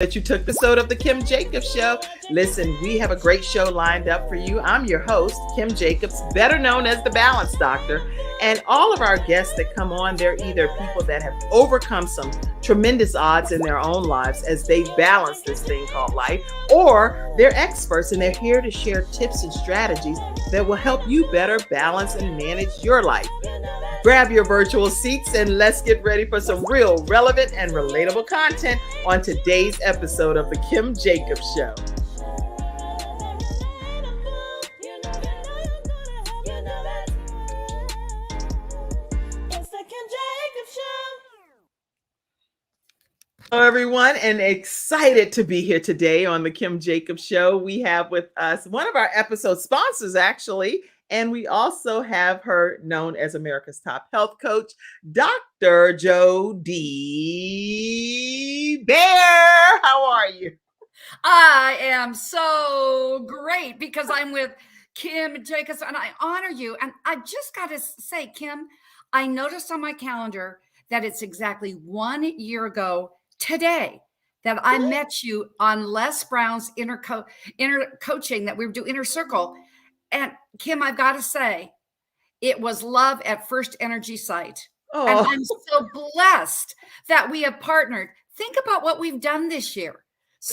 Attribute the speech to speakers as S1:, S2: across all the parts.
S1: That you took the episode of the Kim Jacobs Show. Listen, we have a great show lined up for you. I'm your host, Kim Jacobs, better known as the Balance Doctor. And all of our guests that come on, they're either people that have overcome some tremendous odds in their own lives as they balance this thing called life, or they're experts and they're here to share tips and strategies that will help you better balance and manage your life. Grab your virtual seats and let's get ready for some real relevant and relatable content on today's episode of the Kim Jacobs Show. Hello, everyone, and excited to be here today on the Kim Jacobs Show. We have with us one of our episode sponsors, actually, and we also have her known as America's top health coach, Dr. Dee Baer. How are you?
S2: I am so great because I'm with Kim Jacobs, and I honor you. And I just got to say, Kim, I noticed on my calendar that it's exactly 1 year ago today that I met you on Les Brown's inner coaching that we were doing, Inner Circle. And Kim, I've got to say, it was love at first energy sight. Oh. And I'm so blessed that we have partnered. Think about what we've done this year.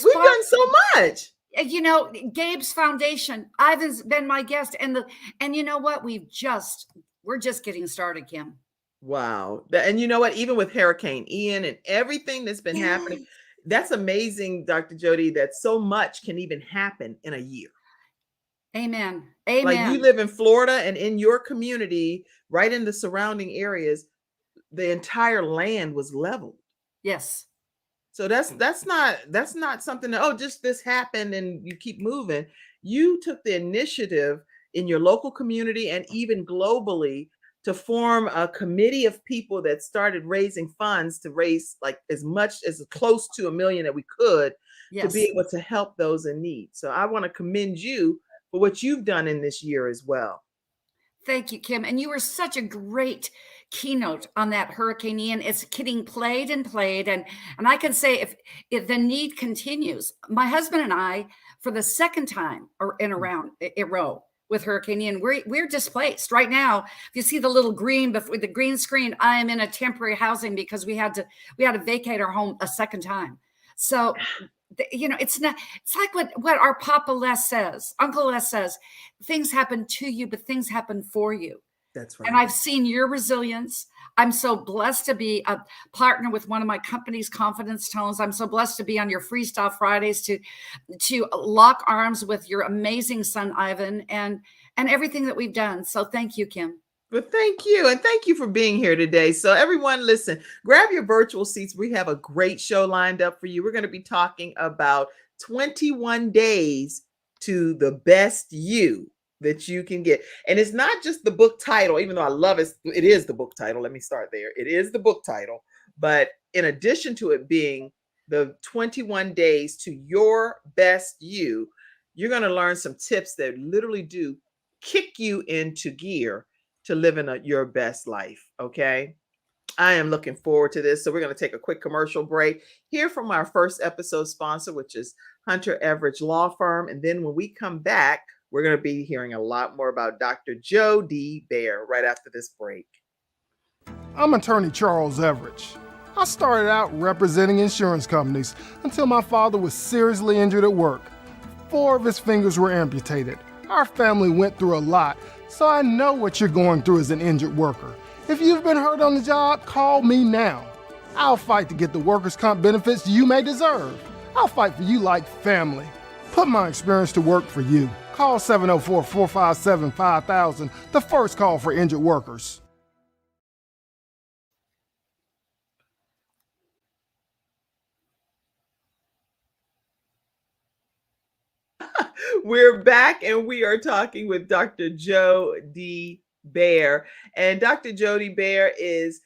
S1: We've done so much.
S2: You know, Gabe's foundation, Ivan's been my guest. And you know what? We're just getting started, Kim.
S1: Wow. And you know what? Even with Hurricane Ian and everything that's been happening, that's amazing, Dr. Jody, that so much can even happen in a year.
S2: Amen. Amen.
S1: Like you live in Florida and in your community, right in the surrounding areas, the entire land was leveled.
S2: Yes.
S1: So that's not something that, just this happened and you keep moving. You took the initiative in your local community and even globally to form a committee of people that started raising funds to raise like as close to $1 million that we could to be able to help those in need. So I want to commend you for what you've done in this year as well.
S2: Thank you, Kim. And you were such a great keynote on that Hurricane Ian. It's getting played. And I can say if the need continues, my husband and I, for the second time in a row with Hurricane Ian, we're displaced right now. If you see the little green before the green screen, I am in a temporary housing because we had to vacate our home a second time. So, you know, it's like what our Papa Les says, Uncle Les says, things happen to you, but things happen for you.
S1: That's right.
S2: And I've seen your resilience. I'm so blessed to be a partner with one of my company's Confidence Tones. I'm so blessed to be on your Freestyle Fridays to lock arms with your amazing son, Ivan, and everything that we've done. So thank you, Kim.
S1: Well, thank you. And thank you for being here today. So everyone, listen, grab your virtual seats. We have a great show lined up for you. We're going to be talking about 21 days to the best you that you can get. And it's not just the book title, even though I love it. It is the book title. Let me start there. It is the book title. But in addition to it being the 21 days to your best you, you're going to learn some tips that literally do kick you into gear to live in your best life. Okay. I am looking forward to this. So we're going to take a quick commercial break, hear from our first episode sponsor, which is Hunter Everidge Law Firm. And then when we come back, we're going to be hearing a lot more about Dr. Dee Baer right after this break.
S3: I'm attorney Charles Everidge. I started out representing insurance companies until my father was seriously injured at work. 4 of his fingers were amputated. Our family went through a lot, so I know what you're going through as an injured worker. If you've been hurt on the job, call me now. I'll fight to get the workers' comp benefits you may deserve. I'll fight for you like family. Put my experience to work for you. Call 704-457-5000, the first call for injured workers.
S1: We're back and we are talking with Dr. Dee Baer. And Dr. Dee Baer is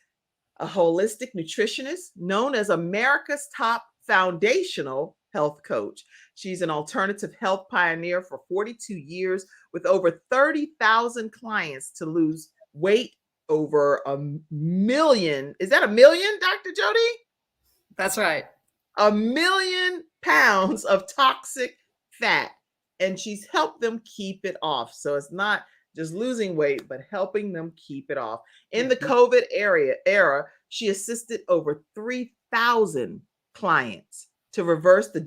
S1: a holistic nutritionist known as America's top foundational health coach. She's an alternative health pioneer for 42 years with over 30,000 clients to lose weight, over 1 million. Is that 1 million, Dr. Jody?
S2: That's right.
S1: 1 million pounds of toxic fat, and she's helped them keep it off. So it's not just losing weight, but helping them keep it off. In the COVID era, she assisted over 3,000 clients to reverse the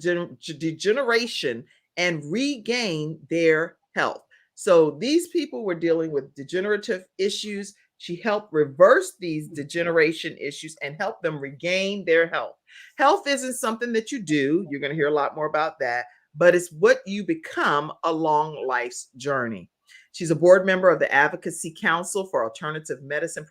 S1: degeneration and regain their health. So these people were dealing with degenerative issues. She helped reverse these degeneration issues and help them regain their health. Health isn't something that you do. You're going to hear a lot more about that, but it's what you become along life's journey. She's a board member of the Advocacy Council for Alternative Medicine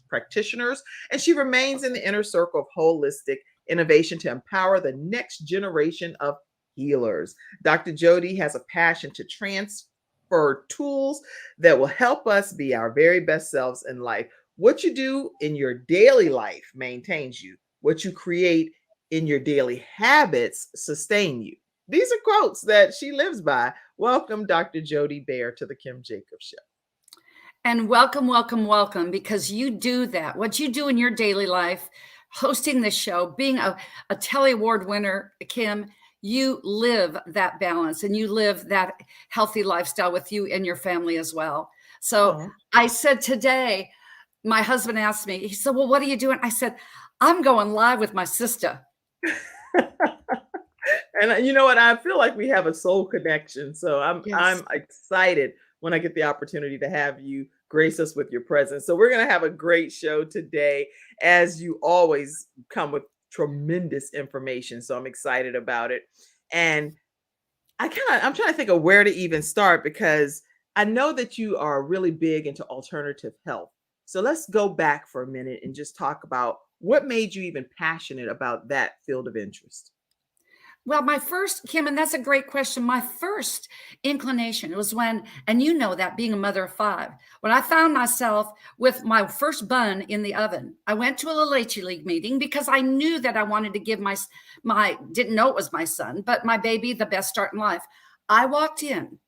S1: Practitioners, and she remains in the inner circle of holistic innovation to empower the next generation of healers. Dr. Jody has a passion to transfer tools that will help us be our very best selves in life. What you do in your daily life maintains you. What you create in your daily habits sustain you. These are quotes that she lives by. Welcome, Dr. Jody Baer, to the Kim Jacobs Show.
S2: And welcome, welcome, welcome, because you do that. What you do in your daily life, hosting this show, being a Telly Award winner, Kim, you live that balance and you live that healthy lifestyle with you and your family as well. So I said today, my husband asked me, he said, well, what are you doing? I said, I'm going live with my sister.
S1: And you know what? I feel like we have a soul connection. So I'm excited when I get the opportunity to have you grace us with your presence. So we're going to have a great show today, as you always come with tremendous information. So I'm excited about it. And I'm trying to think of where to even start, because I know that you are really big into alternative health. So let's go back for a minute and just talk about what made you even passionate about that field of interest.
S2: Well, my first, Kim, and that's a great question. My first inclination was when, and you know that being a mother of 5, when I found myself with my first bun in the oven. I went to a La Leche League meeting because I knew that I wanted to give my didn't know it was my son, but my baby the best start in life. I walked in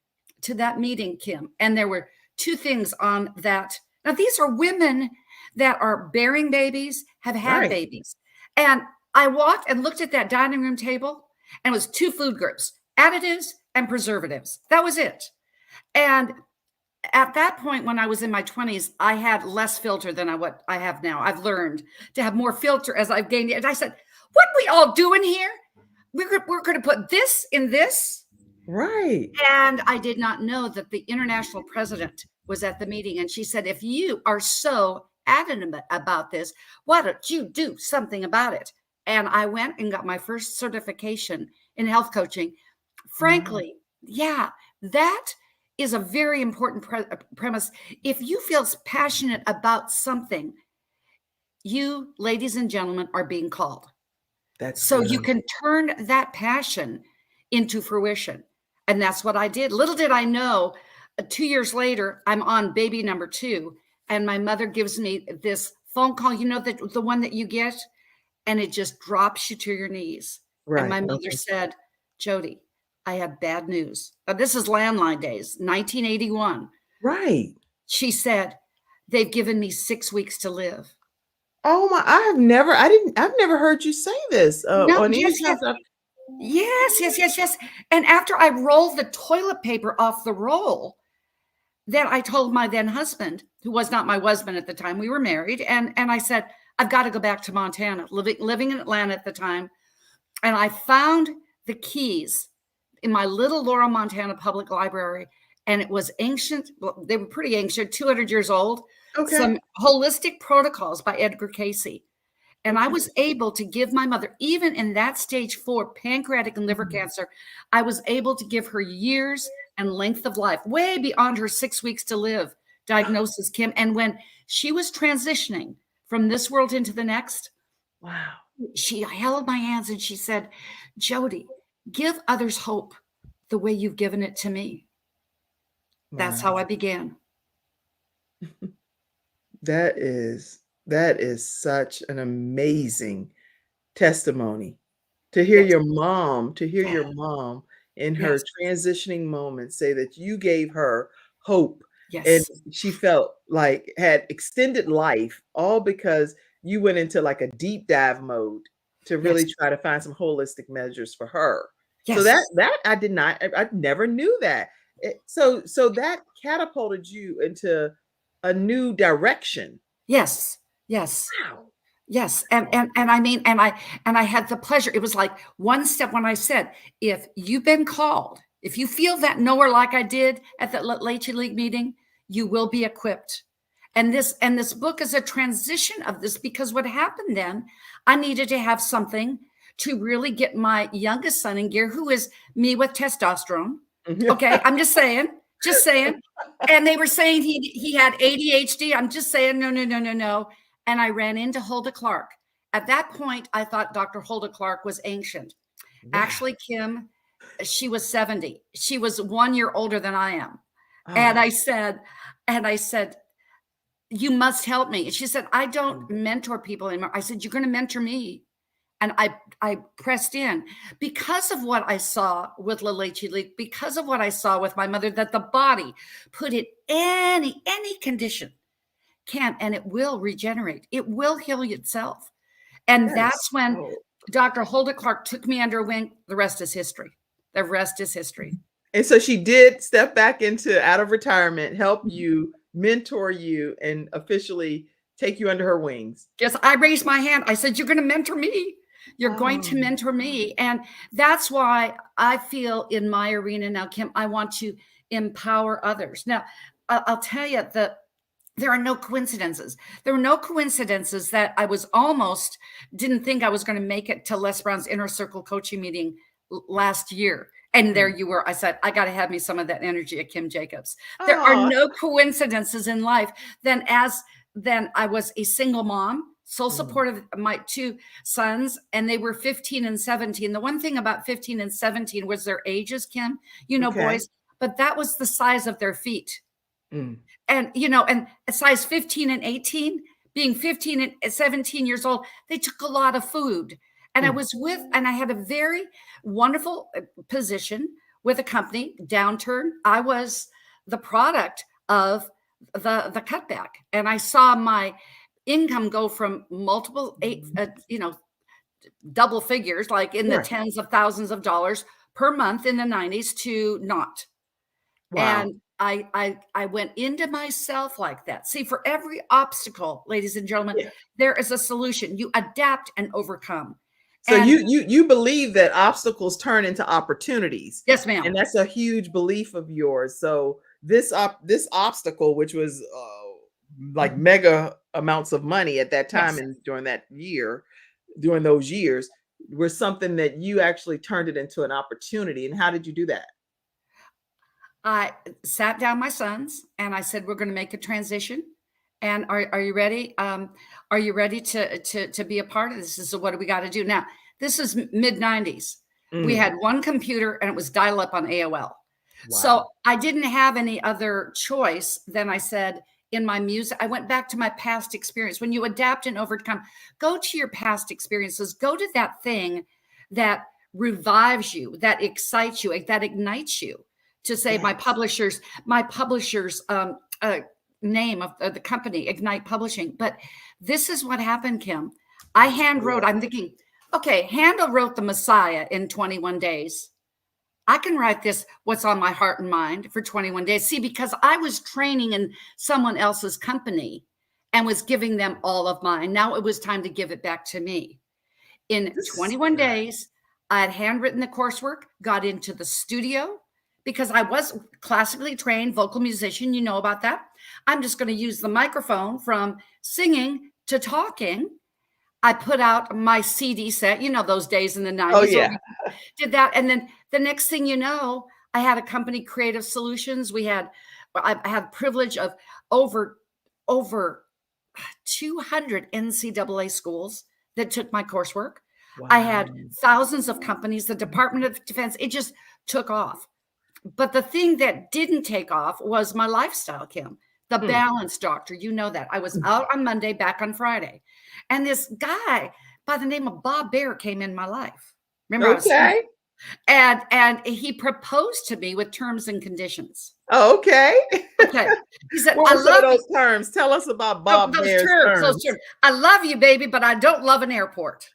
S2: to that meeting, Kim, and there were 2 things on that. Now, these are women that are bearing babies, have had babies. And I walked and looked at that dining room table, and it was 2 food groups, additives and preservatives. That was it. And at that point, when I was in my 20s, I had less filter than what I have now. I've learned to have more filter as I've gained it. And I said, what are we all doing here? We're going to put this in this.
S1: Right.
S2: And I did not know that the international president was at the meeting. And she said, if you are so adamant about this, why don't you do something about it? And I went and got my first certification in health coaching. Frankly, that is a very important premise. If you feel passionate about something, you, ladies and gentlemen, are being called.
S1: That's
S2: so good. You can turn that passion into fruition. And that's what I did. Little did I know, 2 years later, I'm on baby number 2. And my mother gives me this phone call, you know, the one that you get, and it just drops you to your knees. Right. And my mother said, Jody, I have bad news. This is landline days, 1981.
S1: Right. She
S2: said, they've given me 6 weeks to live.
S1: Oh my, I've never heard you say this.
S2: Yes. And after I rolled the toilet paper off the roll, then I told my then husband, who was not my husband at the time, we were married. And I said, I've got to go back to Montana, living in Atlanta at the time. And I found the keys in my little Laurel, Montana public library. And it was ancient. Well, they were pretty ancient, 200 years old. Okay. Some holistic protocols by Edgar Cayce. And I was able to give my mother, even in that stage 4 pancreatic and liver cancer, I was able to give her years and length of life, way beyond her 6 weeks to live diagnosis, Kim. And when she was transitioning from this world into the next, she held my hands and she said, Jody, give others hope the way you've given it to me. That's how I began.
S1: That is such an amazing testimony to hear your mom, in her transitioning moment say that you gave her hope. And she felt like had extended life, all because you went into like a deep dive mode to really try to find some holistic measures for her. So
S2: Yes.
S1: that I never knew that. So that catapulted you into a new direction.
S2: Yes. Yes.
S1: Wow.
S2: Yes. And I mean, and I had the pleasure. It was like one step when I said, if you've been called, if you feel that nowhere like I did at that Leche League meeting, you will be equipped. And this book is a transition of this, because what happened then, I needed to have something to really get my youngest son in gear, who is me with testosterone. Okay. I'm just saying. And they were saying he had ADHD. I'm just saying, no. And I ran into Hulda Clark. At that point, I thought Dr. Hulda Clark was ancient. Wow. Actually, Kim, she was 70. She was 1 year older than I am. Oh. And I said, you must help me. She said, I don't mentor people anymore. I said, you're going to mentor me. And I pressed in because of what I saw with La Leche League, because of what I saw with my mother, that the body put it any condition can, and it will regenerate. It will heal itself. And that's when Dr. Hulda Clark took me under wing. The rest is history. The rest is history.
S1: And so she did step back out of retirement, help you, mentor you, and officially take you under her wings.
S2: Yes, I raised my hand. I said, you're going to mentor me. You're going to mentor me. And that's why I feel in my arena now, Kim, I want to empower others. Now, I'll tell you that there are no coincidences. There were no coincidences that I didn't think I was going to make it to Les Brown's Inner Circle coaching meeting last year. And there you were. I said, I got to have me some of that energy at Kim Jacobs. There are no coincidences in life. Then I was a single mom, sole supportive of my 2 sons, and they were 15 and 17. The one thing about 15 and 17 was their ages, Kim, boys, but that was the size of their feet. And, and a size 15 and 18, being 15 and 17 years old, they took a lot of food. And I had a very wonderful position with a company, Downturn. I was the product of the cutback. And I saw my income go from multiple double figures, like in the tens of thousands of dollars per month in the 90s to not. Wow. And I went into myself like that. See, for every obstacle, ladies and gentlemen, there is a solution. You adapt and overcome.
S1: So you believe that obstacles turn into opportunities.
S2: Yes, ma'am.
S1: And that's a huge belief of yours. So this obstacle, which was like mega amounts of money at that time and during those years, was something that you actually turned it into an opportunity. And how did you do that?
S2: I sat down my sons and I said, we're going to make a transition. And are you ready? Are you ready to be a part of this? So what do we got to do? Now, this is mid 90s. We had one computer and it was dial up on AOL. Wow. So I didn't have any other choice. Then I said, in my music, I went back to my past experience. When you adapt and overcome, go to your past experiences, go to that thing that revives you, that excites you, that ignites you to say my publisher's name of the company, Ignite Publishing. But this is what happened, Kim. I hand wrote, I'm thinking, okay, Handel wrote The Messiah in 21 days. I can write this, what's on my heart and mind, for 21 days. See, because I was training in someone else's company and was giving them all of mine. Now it was time to give it back to me. In 21 days, I had handwritten the coursework, got into the studio, because I was classically trained vocal musician. You know about that. I'm just going to use the microphone from singing to talking. I put out my CD set, those days in the 90s.
S1: Oh, yeah.
S2: Did that. And then the next thing you know, I had a company, Creative Solutions. I had privilege of over 200 NCAA schools that took my coursework. Wow. I had thousands of companies, the Department of Defense. It just took off. But the thing that didn't take off was my lifestyle, Kim. The balance doctor, you know that. I was out on Monday, back on Friday. And this guy by the name of Bob Baer came in my life. Remember?
S1: Okay.
S2: And he proposed to me with terms and conditions.
S1: Oh, okay.
S2: Okay. He said,
S1: what were some of those terms? Tell us about Bob Baer's terms.
S2: Those terms. I love you, baby, but I don't love an airport.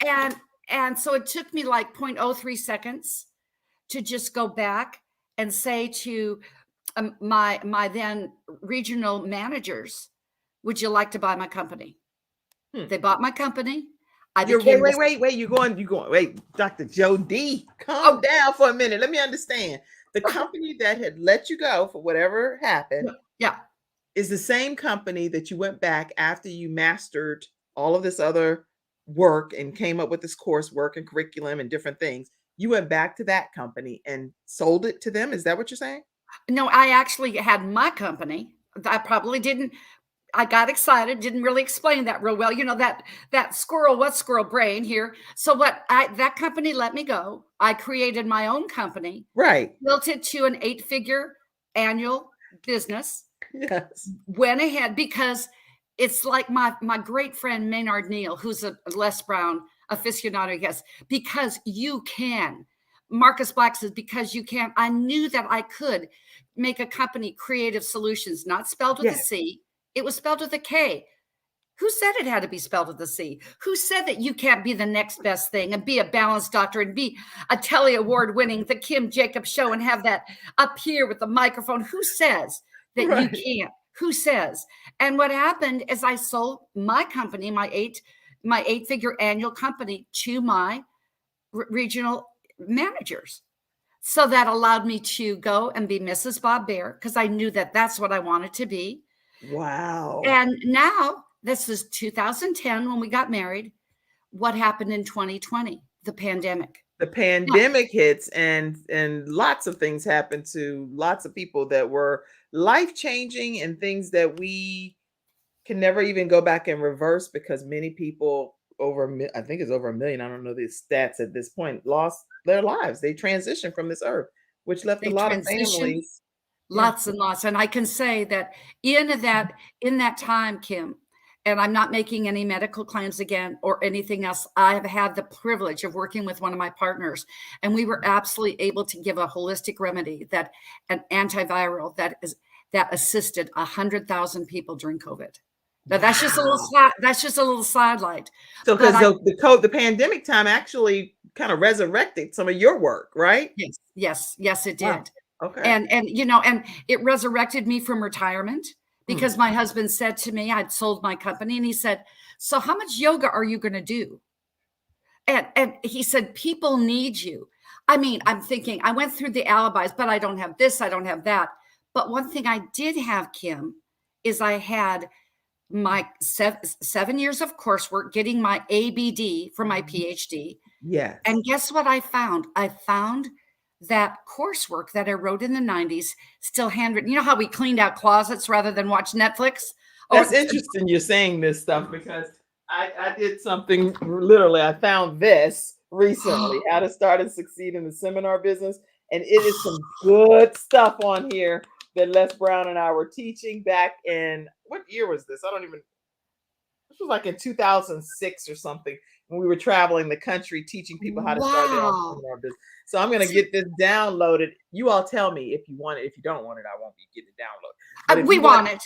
S2: And so it took me like 0.03 seconds to just go back and say to my then regional managers, would you like to buy my company? They bought my company.
S1: Wait. You're going. Wait, Dr. Joe D, calm down for a minute. Let me understand. The company that had let you go for whatever happened, is the same company that you went back after you mastered all of this other work and came up with this coursework and curriculum and different things. You went back to that company and sold it to them. Is that what you're saying?
S2: No, I actually had my company. I probably didn't. I got excited, didn't really explain that real well. You know, that squirrel brain here. So that company let me go. I created my own company,
S1: Right.
S2: built it to an 8-figure annual business.
S1: Yes.
S2: Went ahead because it's like my great friend Maynard Neal, who's a Les Brown aficionado, yes, because you can. Marcus Black says, because you can. I knew that I could make a company, Creative Solutions, not spelled with a C. It was spelled with a K. Who said it had to be spelled with a C? Who said that you can't be the next best thing and be a balanced doctor and be a Telly Award winning The Kim Jacobs Show and have that up here with the microphone? Who says that you can't? Who says? And what happened is I sold my company, my 8-figure annual company, to my regional managers. So that allowed me to go and be Mrs. Bob Baer, because I knew that that's what I wanted to be.
S1: Wow.
S2: And now, this is 2010 when we got married. What happened in 2020? The pandemic.
S1: The pandemic hits, and lots of things happened to lots of people that were life-changing, and things that we can never even go back and reverse, because many people, I think it's over 1 million, I don't know the stats at this point, lost their lives. They transitioned from this earth, which left a lot of families.
S2: Lots and lots. And I can say that in that time, Kim, and I'm not making any medical claims again or anything else, I have had the privilege of working with one of my partners, and we were absolutely able to give a holistic remedy, an antiviral that assisted 100,000 people during COVID. Now that's just a little sidelight.
S1: So because the pandemic time actually kind of resurrected some of your work, right?
S2: Yes, it did.
S1: Wow. Okay.
S2: And it resurrected me from retirement, because my husband said to me, I'd sold my company, and he said, so how much yoga are you going to do? And he said, people need you. I mean, I'm thinking, I went through the alibis, but I don't have this, I don't have that. But one thing I did have, Kim, is I had my 7 years of coursework, getting my ABD for my PhD.
S1: Yes.
S2: And guess what I found? I found that coursework that I wrote in the 90s, still handwritten. You know how we cleaned out closets rather than watch Netflix?
S1: That's interesting you're saying this stuff, because I did something, literally, I found this recently, How to Start and Succeed in the Seminar Business. And it is some good stuff on here that Les Brown and I were teaching back in, what year was this? This was like in 2006 or something, when we were traveling the country teaching people how to start their own seminar business. So I'm going to get this downloaded. You all tell me if you want it. If you don't want it, I won't be getting it downloaded.
S2: We want it.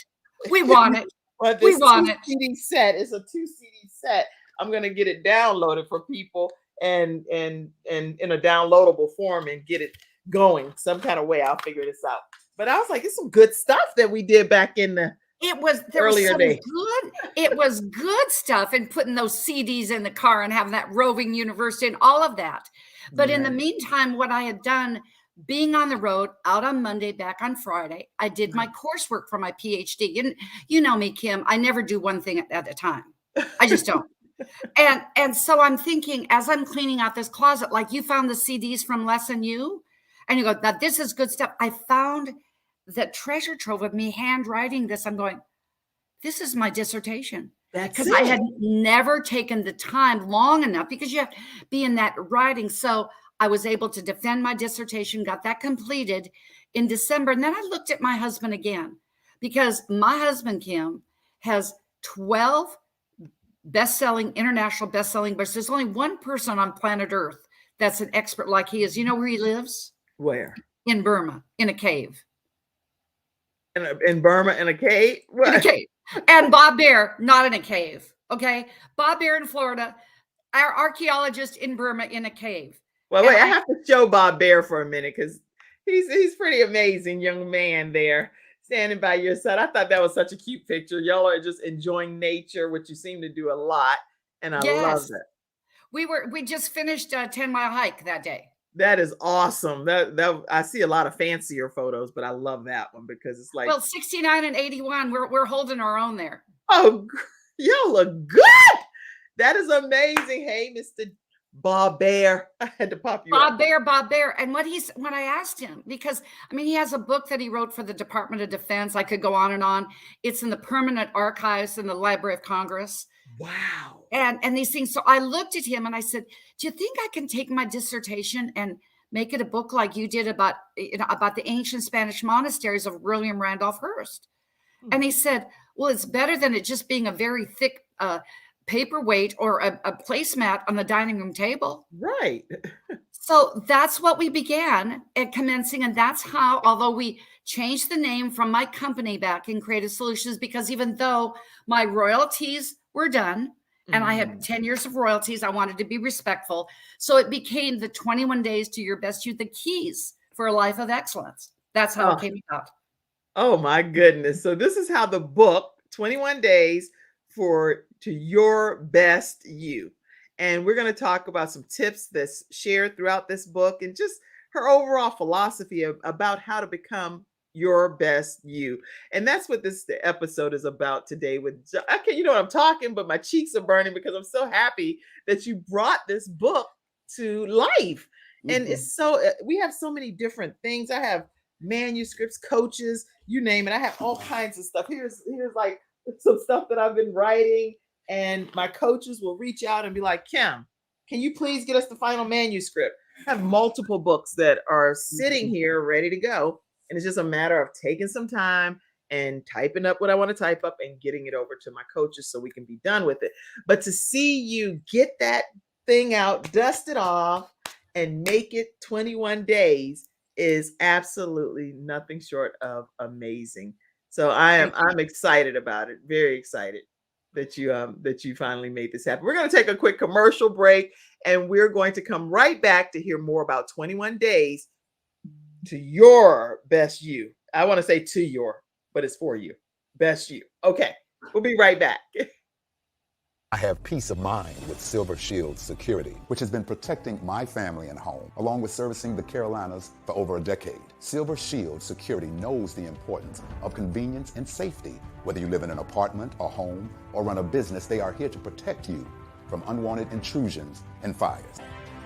S2: We want it.
S1: But this 2-CD set is a 2-CD set. I'm going to get it downloaded for people and in a downloadable form and get it going some kind of way. I'll figure this out. But I was like, it's some good stuff that we did back in the earlier days.
S2: It was good stuff, and putting those CDs in the car and having that roving university and all of that. But in the meantime, what I had done, being on the road, out on Monday, back on Friday, I did my coursework for my PhD. And you know me, Kim, I never do one thing at a time. I just don't. And so I'm thinking, as I'm cleaning out this closet, like you found the CDs from Les and you, and you go, now this is good stuff. I found that treasure trove of me handwriting this. I'm going, this is my dissertation. Because I had never taken the time long enough, because you have to be in that writing. So I was able to defend my dissertation, got that completed in December. And then I looked at my husband again, because my husband, Kim, has 12 international best-selling books. There's only one person on planet Earth that's an expert like he is. You know where he lives?
S1: Where?
S2: In Burma, in a cave.
S1: In Burma, in a cave? What?
S2: In a cave. And Bob Baer, not in a cave. Okay. Bob Baer in Florida, our archaeologist in Burma in a cave.
S1: Well,
S2: And
S1: wait, I have to show Bob Baer for a minute because he's pretty amazing young man there standing by your side. I thought that was such a cute picture. Y'all are just enjoying nature, which you seem to do a lot, and I love
S2: yes,
S1: that.
S2: we just finished a 10-mile hike that day.
S1: That is awesome. That I see a lot of fancier photos, but I love that one because it's like,
S2: Well, 69 and 81, we're holding our own there.
S1: oh, y'all look good. That is amazing. Hey, Mr. Bob Baer. I had to pop you up.
S2: Bob Baer. And when I asked him, because I mean, he has a book that he wrote for the Department of Defense. I could go on and on. It's in the permanent archives in the Library of Congress.
S1: Wow.
S2: And these things. So I looked at him and I said, do you think I can take my dissertation and make it a book like you did about the ancient Spanish monasteries of William Randolph Hearst? And he said, well, it's better than it just being a very thick paperweight or a placemat on the dining room table.
S1: Right.
S2: So that's what we began at commencing. And that's how, although we changed the name from my company back in Creative Solutions, because even though my royalties were done and I had 10 years of royalties, I wanted to be respectful. So it became the 21 days to your best you, the keys for a life of excellence. That's how it came about.
S1: Oh my goodness. So this is how the book, 21 Days to Your Best You. And we're going to talk about some tips that's shared throughout this book and just her overall philosophy about how to become your best you. And that's what this episode is about today with you know what I'm talking, but my cheeks are burning because I'm so happy that you brought this book to life. And it's so, we have so many different things. I have manuscripts, coaches, you name it. I have all kinds of stuff. Here's like some stuff that I've been writing, and my coaches will reach out and be like, Kim, can you please get us the final manuscript? I have multiple books that are sitting here ready to go. And it's just a matter of taking some time and typing up what I want to type up and getting it over to my coaches so we can be done with it. But to see you get that thing out, dust it off, and make it 21 days is absolutely nothing short of amazing. So I'm excited about it. Very excited that you finally made this happen. We're going to take a quick commercial break, and we're going to come right back to hear more about 21 days to your best you. I want to say to your, but it's for you. Best you. Okay. We'll be right back.
S4: I have peace of mind with Silver Shield Security, which has been protecting my family and home, along with servicing the Carolinas for over a decade. Silver Shield Security knows the importance of convenience and safety. Whether you live in an apartment or home or run a business, they are here to protect you from unwanted intrusions and fires.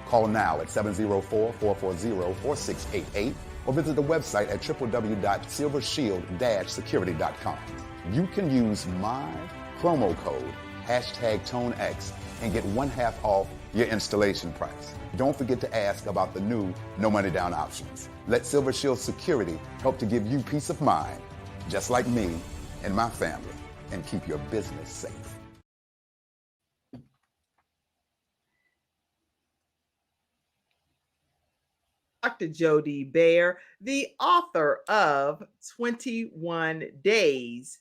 S4: Call now at 704-440-4688 or visit the website at www.silvershield-security.com. You can use my promo code #ToneX and get 1/2 off your installation price. Don't forget to ask about the new no money down options. Let Silver Shield Security help to give you peace of mind, just like me and my family, and keep your business safe.
S1: Dr. Dee Baer, the author of 21 Days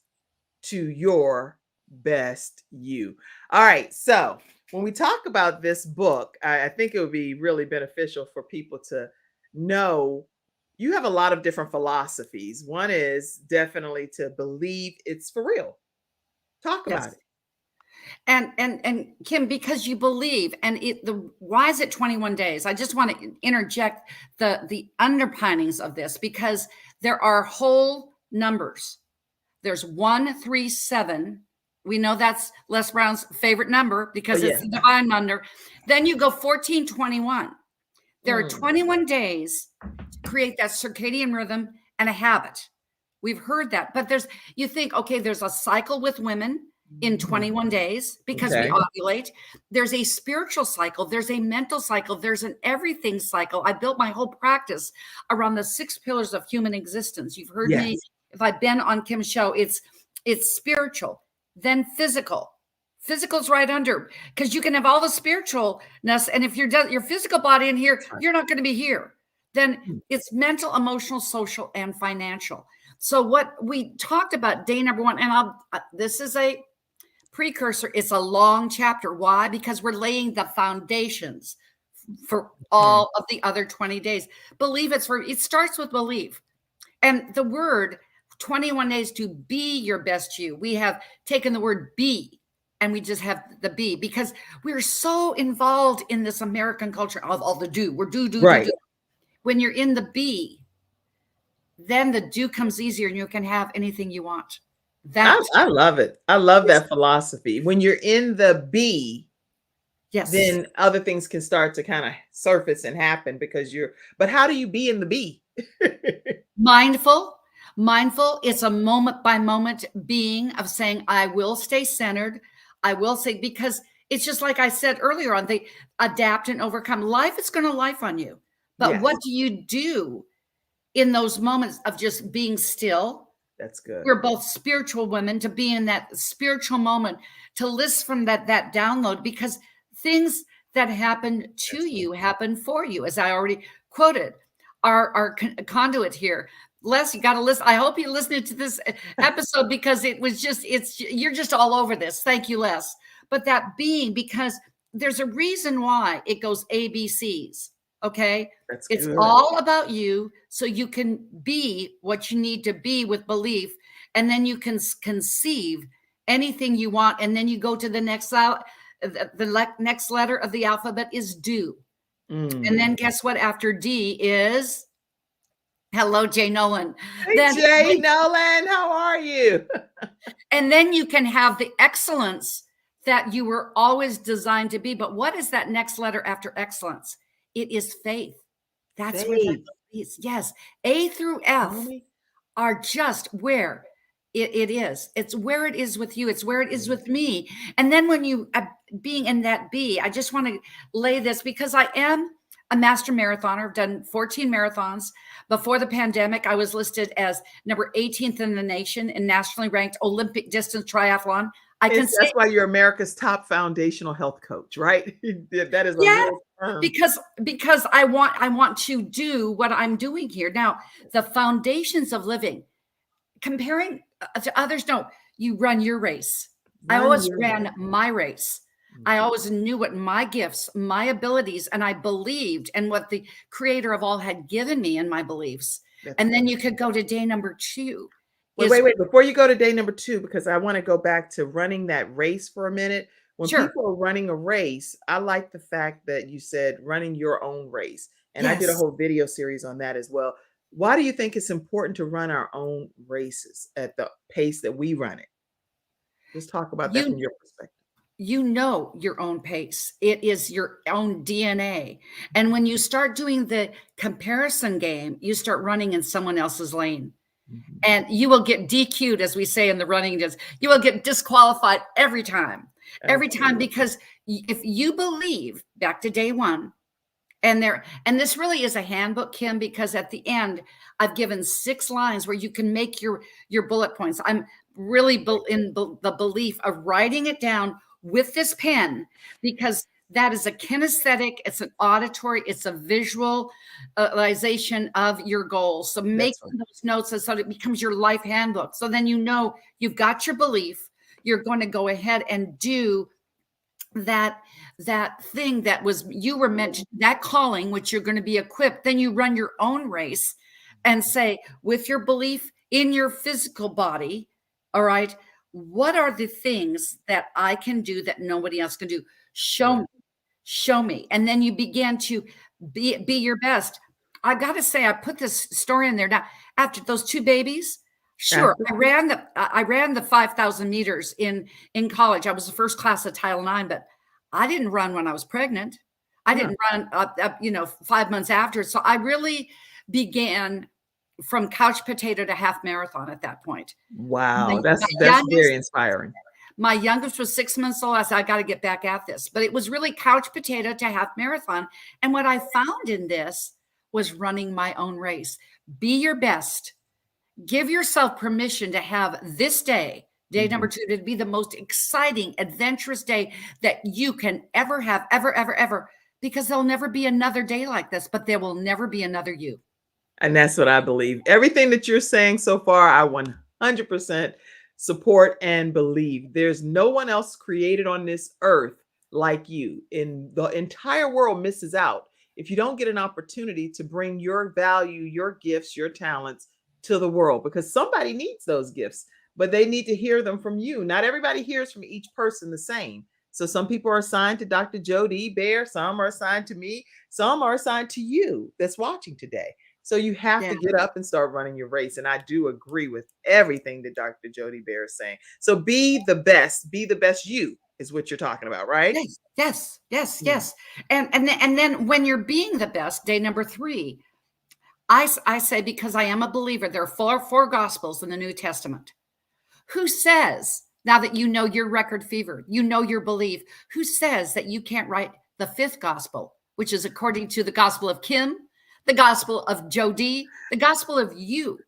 S1: to Your Best You. All right. So when we talk about this book, I think it would be really beneficial for people to know you have a lot of different philosophies. One is definitely to believe it's for real. Talk about it.
S2: And Kim, because you believe, and why is it 21 days? I just want to interject the underpinnings of this, because there are whole numbers. There's 137. We know that's Les Brown's favorite number because it's the divine number. Then you go 1421. There are 21 days to create that circadian rhythm and a habit. We've heard that, but you think, okay, there's a cycle with women in 21 days because we ovulate. There's a spiritual cycle. There's a mental cycle. There's an everything cycle. I built my whole practice around the 6 pillars of human existence. You've heard me. If I've been on Kim's show, it's spiritual, then physical. Physical's right under, because you can have all the spiritualness, and if your physical body in here, you're not going to be here. Then it's mental, emotional, social, and financial. So what we talked about day number 1, and this is a precursor. It's a long chapter. Why? Because we're laying the foundations for all of the other 20 days. Believe it starts with belief. And the word 21 days to be your best you. We have taken the word be and we just have the be, because we're so involved in this American culture of all the do. We're do. When you're in the be, then the do comes easier and you can have anything you want.
S1: I love it. I love that philosophy. When you're in the be,
S2: yes,
S1: then other things can start to kind of surface and happen because but how do you be in the be?
S2: Mindful. It's a moment by moment being of saying, I will stay centered. I will say, because it's just like I said earlier on, they adapt and overcome. Life is going to life on you. But
S1: Yes.
S2: what do you do in those moments of just being still?
S1: That's good.
S2: We're both spiritual women, to be in that spiritual moment, to list from that download, because things that happen to you happen for you. As I already quoted, our conduit here, Les, you got to listen. I hope you listened to this episode because you're just all over this. Thank you, Les. But that being, because there's a reason why it goes ABCs. Okay. It's
S1: good.
S2: All about you, so you can be what you need to be with belief. And then you can conceive anything you want. And then you go to the next next letter of the alphabet is do. And then guess what? After D is, hello, Jay Nolan.
S1: Hey, Jay Nolan, how are you?
S2: And then you can have the excellence that you were always designed to be. But what is that next letter after excellence? It is faith. That's where that is. Yes. A through F are just where it is. It's where it is with you. It's where it is with me. And then when you being in that B, I just want to lay this, because I am a master marathoner. I've done 14 marathons. Before the pandemic, I was listed as number 18th in the nation in nationally ranked Olympic distance triathlon.
S1: That's why you're America's top foundational health coach, right? That is a real term.
S2: Because I want to do what I'm doing here. Now, the foundations of living, comparing to others, no, you run your race. I always ran my race. I always knew what my gifts, my abilities, and I believed in what the creator of all had given me and my beliefs. And then you could go to day number 2.
S1: Wait. Before you go to day number 2, because I want to go back to running that race for a minute. When people are running a race, I like the fact that you said running your own race. And I did a whole video series on that as well. Why do you think it's important to run our own races at the pace that we run it? Just talk about that from your perspective.
S2: You know your own pace. It is your own DNA. And when you start doing the comparison game, you start running in someone else's lane. And you will get DQ'd, as we say in the running. You will get disqualified every time. Every time, because if you believe, back to day 1, and this really is a handbook, Kim, because at the end, I've given 6 lines where you can make your bullet points. I'm really in the belief of writing it down with this pen, because that is a kinesthetic, it's an auditory, it's a visualization of your goals. So make those notes so that it becomes your life handbook. So then you know you've got your belief, you're going to go ahead and do that thing that was, you were meant to, that calling, which you're going to be equipped. Then you run your own race and say, with your belief in your physical body, all right, what are the things that I can do that nobody else can do? Show me. And then you begin to be your best. I got to say, I put this story in there. Now, after those 2 babies, sure, I ran the 5,000 meters in college. I was the first class of Title IX, but I didn't run when I was pregnant. I didn't run 5 months after. So I really began from couch potato to half marathon at that point.
S1: Wow. That's very inspiring.
S2: My youngest was 6 months old. I said, I got to get back at this. But it was really couch potato to half marathon. And what I found in this was running my own race. Be your best. Give yourself permission to have this day number 2, to be the most exciting, adventurous day that you can ever have, ever, because there'll never be another day like this, but there will never be another you.
S1: And that's what I believe. Everything that you're saying so far, I 100% support, and believe. There's no one else created on this earth like you. And the entire world misses out if you don't get an opportunity to bring your value, your gifts, your talents to the world, because somebody needs those gifts, but they need to hear them from you. Not everybody hears from each person the same. So some people are assigned to Dr. Dee Baer, some are assigned to me, some are assigned to you that's watching today. So you have to get up and start running your race. And I do agree with everything that Dr. Dee Baer is saying. So be the best you is what you're talking about, right?
S2: Yes. And then when you're being the best, day number 3, I say, because I am a believer, there are four gospels in the New Testament. Who says, now that you know your record fever, you know your belief, who says that you can't write the 5th gospel, which is according to the gospel of Kim, the gospel of Jody, the gospel of you?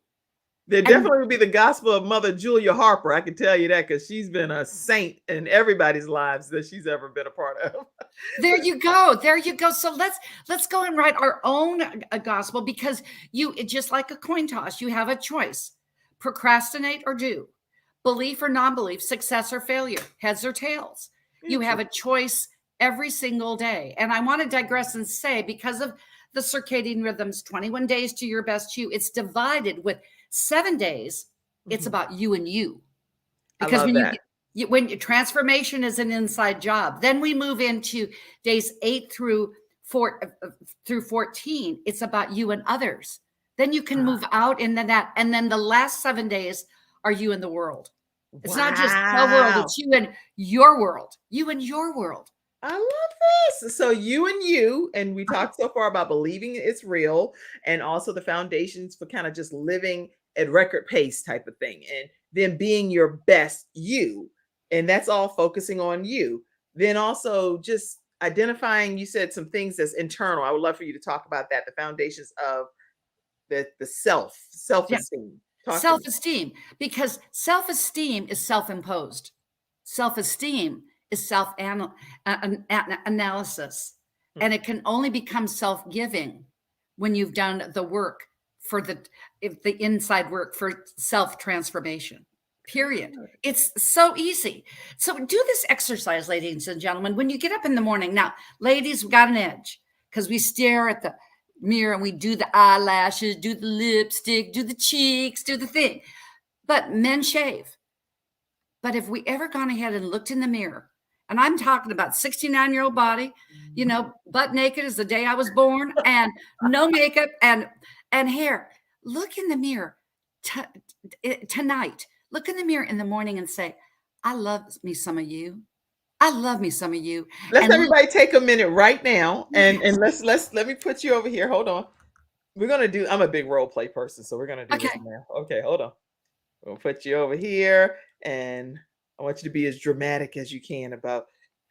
S1: There definitely would be the gospel of Mother Julia Harper. I can tell you that, because she's been a saint in everybody's lives that she's ever been a part of.
S2: There you go. So let's go and write our own gospel, because you, just like a coin toss, you have a choice: procrastinate or do, belief or non-belief, success or failure, heads or tails. You have a choice every single day. And I want to digress and say, because of the circadian rhythms, 21 days to your best you, it's divided with 7 days. It's about you and you. Because when your transformation is an inside job, then we move into days 8 through 14. It's about you and others. Then you can move out into that. And then the last 7 days are you and the world. It's not just the world, it's you and your world. You and your world.
S1: I love this. So you and you, and we talked so far about believing it's real, and also the foundations for kind of just living at record pace type of thing, and then being your best you. And that's all focusing on you. Then also just identifying, you said some things that's internal. I would love for you to talk about that, the foundations of the self-esteem.
S2: Self-esteem, because self-esteem is self-imposed. Self-esteem is self-analysis. And it can only become self-giving when you've done the work for the inside work for self-transformation, period. It's so easy. So do this exercise, ladies and gentlemen, when you get up in the morning. Now, ladies, we got an edge because we stare at the mirror and we do the eyelashes, do the lipstick, do the cheeks, do the thing. But men shave. But if we ever gone ahead and looked in the mirror, and I'm talking about 69-year-old body, butt naked as the day I was born, and no makeup and hair. Look in the mirror tonight. Look in the mirror in the morning and say, I love me some of you. I love me some of you.
S1: Let's everybody take a minute right now, and let me put you over here. Hold on. We're gonna do. I'm a big role play person, so we're gonna do this now. Okay, hold on. We'll put you over here, and I want you to be as dramatic as you can about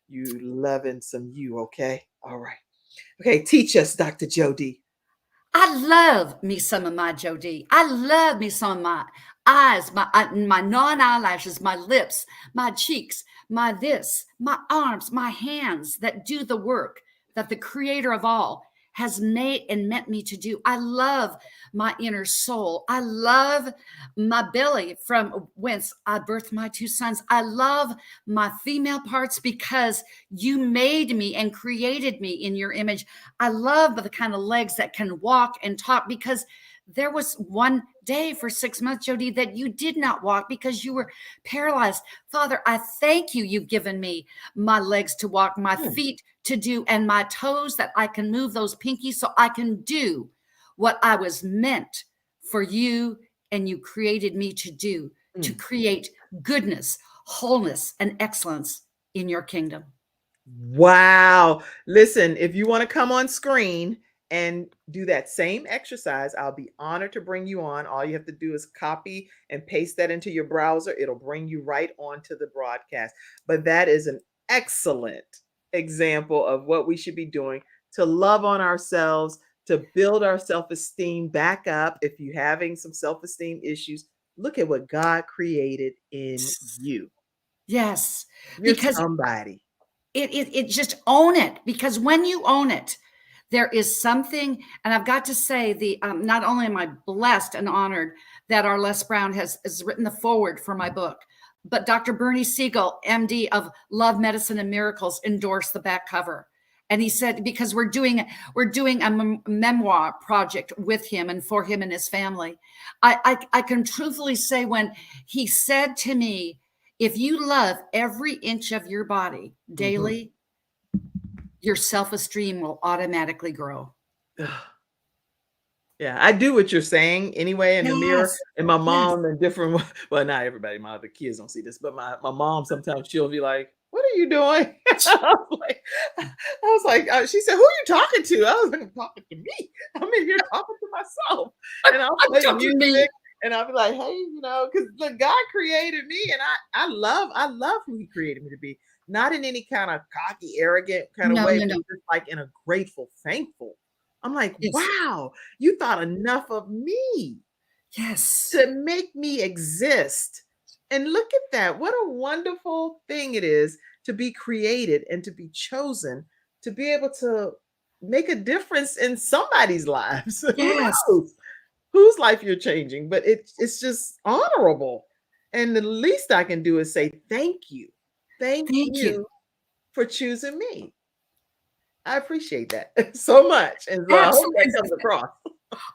S1: you loving some you. Okay. All right. Okay. Teach us, Dr. Jody.
S2: I love me some of my Jody. I love me some of my eyes, my non-eyelashes, my lips, my cheeks, my arms, my hands that do the work that the creator of all has made and meant me to do. I love my inner soul. I love my belly from whence I birthed my 2 sons. I love my female parts because you made me and created me in your image. I love the kind of legs that can walk and talk, because there was one day for 6 months, Jody, that you did not walk because you were paralyzed. Father, I thank you. You've given me my legs to walk, my feet to do, and my toes that I can move those pinkies so I can do what I was meant for you and you created me to do, to create goodness, wholeness, and excellence in your kingdom.
S1: Wow. Listen, if you want to come on screen and do that same exercise, I'll be honored to bring you on. All you have to do is copy and paste that into your browser. It'll bring you right onto the broadcast. But that is an excellent example of what we should be doing to love on ourselves, to build our self-esteem back up. If you're having some self-esteem issues, look at what God created in you.
S2: Yes.
S1: You're
S2: because
S1: somebody.
S2: It just own it, because when you own it, there is something, and I've got to say, not only am I blessed and honored that our Les Brown has written the foreword for my book, but Dr. Bernie Siegel, MD of Love, Medicine, and Miracles, endorsed the back cover. And he said, because we're doing a memoir project with him and for him and his family. I can truthfully say, when he said to me, if you love every inch of your body daily, your self-esteem will automatically grow.
S1: Yeah, I do what you're saying anyway in the mirror.
S2: Yes.
S1: And my mom and different, well, not everybody, my other kids don't see this, but my mom sometimes she'll be like, "What are you doing?" She said, "Who are you talking to?" I was like, "I'm talking to me. I'm in here talking to myself." And I'll play music and I'll be like, "Hey, because the God created me, and I love who He created me to be. Not in any kind of cocky, arrogant kind of way, but just like in a grateful, thankful." I'm like, wow, you thought enough of me to make me exist. And look at that. What a wonderful thing it is to be created and to be chosen, to be able to make a difference in somebody's lives.
S2: Yes.
S1: Who knows whose life you're changing, but it's just honorable. And the least I can do is say, thank you. Thank you for choosing me. I appreciate that so much. And so I hope that comes across.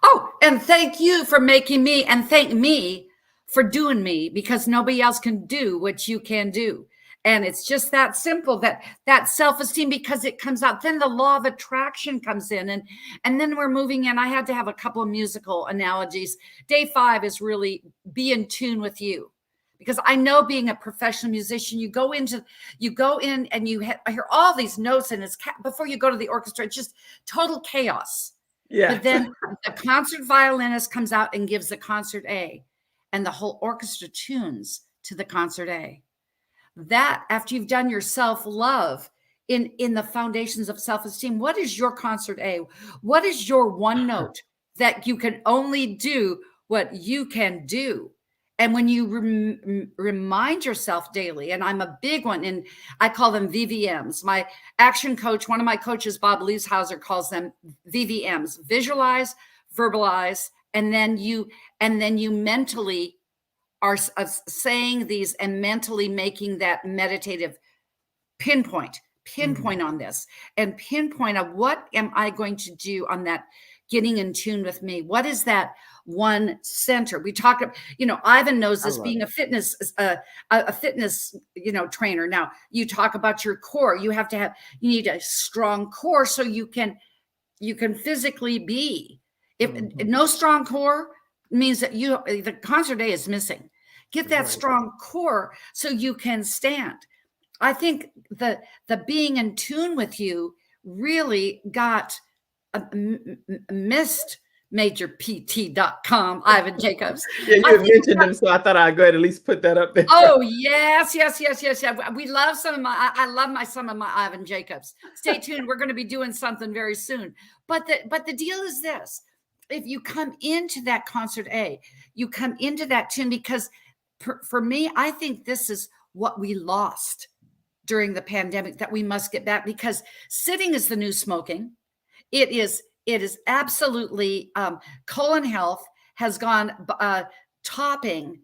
S2: Oh, and thank you for making me, and thank me for doing me, because nobody else can do what you can do. And it's just that simple, that self-esteem, because it comes out. Then the law of attraction comes in, and then we're moving in. I had to have a couple of musical analogies. Day 5 is really be in tune with you. Because I know, being a professional musician, you go in and you hear all these notes, and before you go to the orchestra, it's just total chaos.
S1: Yeah.
S2: But then the concert violinist comes out and gives the concert A, and the whole orchestra tunes to the concert A. That, after you've done your self-love in the foundations of self-esteem, what is your concert A? What is your one note that you can only do what you can do? And when you remind yourself daily, and I'm a big one, and I call them VVMs. My action coach, one of my coaches, Bob Lieshauser, calls them VVMs: visualize, verbalize, and then you mentally are saying these and mentally making that meditative pinpoint on this, and pinpoint of what am I going to do on that getting in tune with me. What is that one center? We talk, Ivan knows this, being a fitness trainer. Now, you talk about your core. You need a strong core so you can physically be. If no strong core means that the concert day is missing. Get that strong core so you can stand. I think the being in tune with you really got missed majorpt.com, Ivan Jacobs.
S1: Yeah, you had mentioned them, so I thought I'd go ahead and at least put that up there.
S2: Oh, yes. We love I love some of my Ivan Jacobs. Stay tuned. We're going to be doing something very soon. But the deal is this: if you come into that concert A, you come into that tune, because for me, I think this is what we lost during the pandemic that we must get back, because sitting is the new smoking. It is absolutely, colon health has gone topping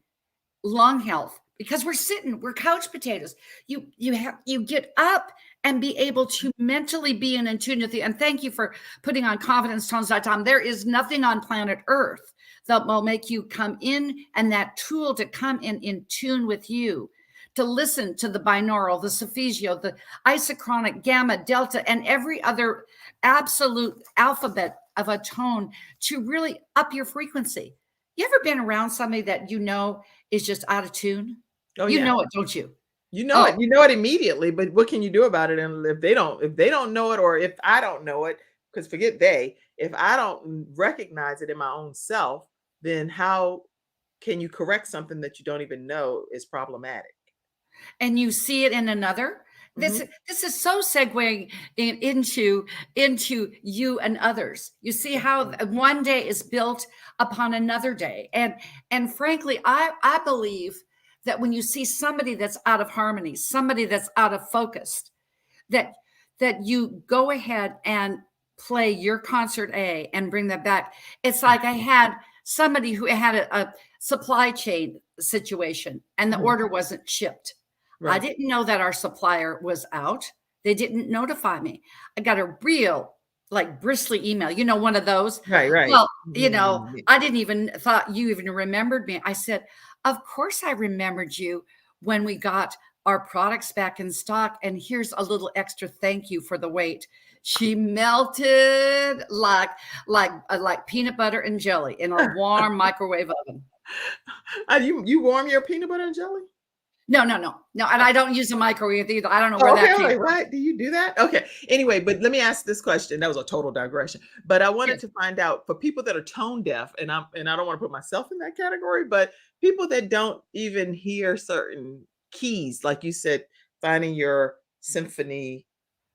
S2: lung health, because we're couch potatoes. You get up and be able to mentally be in tune with you. And thank you for putting on confidencetones.com. There is nothing on planet Earth that will make you come in, and that tool to come in tune with you, to listen to the binaural, the solfeggio, the isochronic, gamma, delta, and every other absolute alphabet of a tone, to really up your frequency. You ever been around somebody that is just out of tune?
S1: Oh,
S2: you know it, don't you?
S1: You know it immediately, but what can you do about it? And if they don't know it, or if I don't know it, because if I don't recognize it in my own self, then how can you correct something that you don't even know is problematic?
S2: And you see it in another. This is so segueing into you and others. You see how one day is built upon another day. And frankly, I believe that when you see somebody that's out of harmony, somebody that's out of focus, that you go ahead and play your concert A and bring that back. It's like I had somebody who had a supply chain situation and the order wasn't shipped.
S1: Right.
S2: I didn't know that our supplier was out. They didn't notify me. I got a real like bristly email, one of those.
S1: Right.
S2: Well, I didn't even thought you even remembered me. I said, of course I remembered you when we got our products back in stock. And here's a little extra thank you for the wait. She melted like peanut butter and jelly in a warm microwave oven.
S1: You warm your peanut butter and jelly?
S2: No. And I don't use a microwave either. I don't know where that came from.
S1: Right. Do you do that? Okay. Anyway, but let me ask this question. That was a total digression. But I wanted to find out for people that are tone deaf, and I don't want to put myself in that category, but people that don't even hear certain keys, like you said, finding your symphony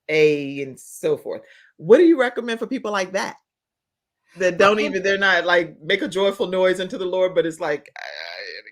S1: A and so forth. What do you recommend for people like that? That don't even, they're not like make a joyful noise unto the Lord, but it's like, I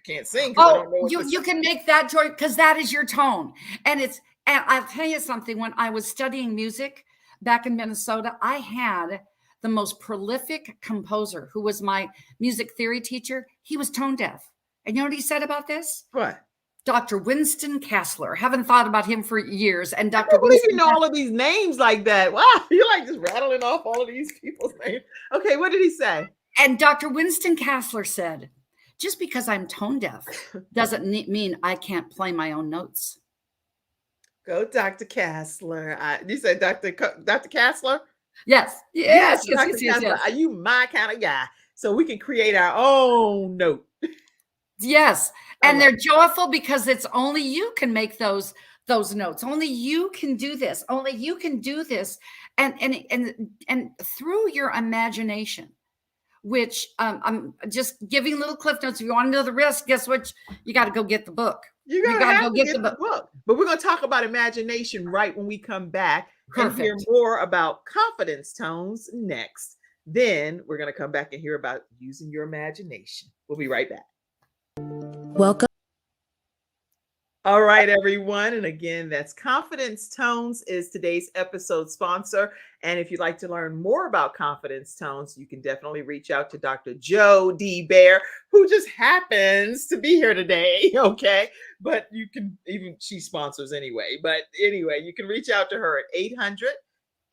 S1: can't sing. I don't know
S2: you can make that joy because that is your tone. And I'll tell you something, when I was studying music back in Minnesota, I had the most prolific composer who was my music theory teacher. He was tone deaf. And you know what he said about this?
S1: What?
S2: Dr. Winston Kassler. Haven't thought about him for years. And
S1: I
S2: Dr.
S1: can't believe
S2: Winston
S1: you know all of these names like that. Wow, you're like just rattling off all of these people's names. Okay, what did he say?
S2: And Dr. Winston Kassler said, just because I'm tone deaf doesn't mean I can't play my own notes.
S1: Go, Dr. Kassler. You said Dr. Kassler?
S2: Yes.
S1: Are you my kind of guy? So we can create our own note.
S2: Yes. And they're joyful because it's only you can make those notes. Only you can do this. Only you can do this. And through your imagination, which I'm just giving little cliff notes. If you want to know the risk, guess what? You got to go get the book.
S1: You got to go get the book. But we're going to talk about imagination right when we come back.
S2: Perfect.
S1: And hear more about confidence tones next. Then we're going to come back and hear about using your imagination. We'll be right back.
S5: Welcome.
S1: All right, everyone. And again, that's Confidence Tones is today's episode sponsor. And if you'd like to learn more about Confidence Tones, you can definitely reach out to Dr. Dee Baer, who just happens to be here today. Okay. But you can she sponsors anyway. But anyway, you can reach out to her at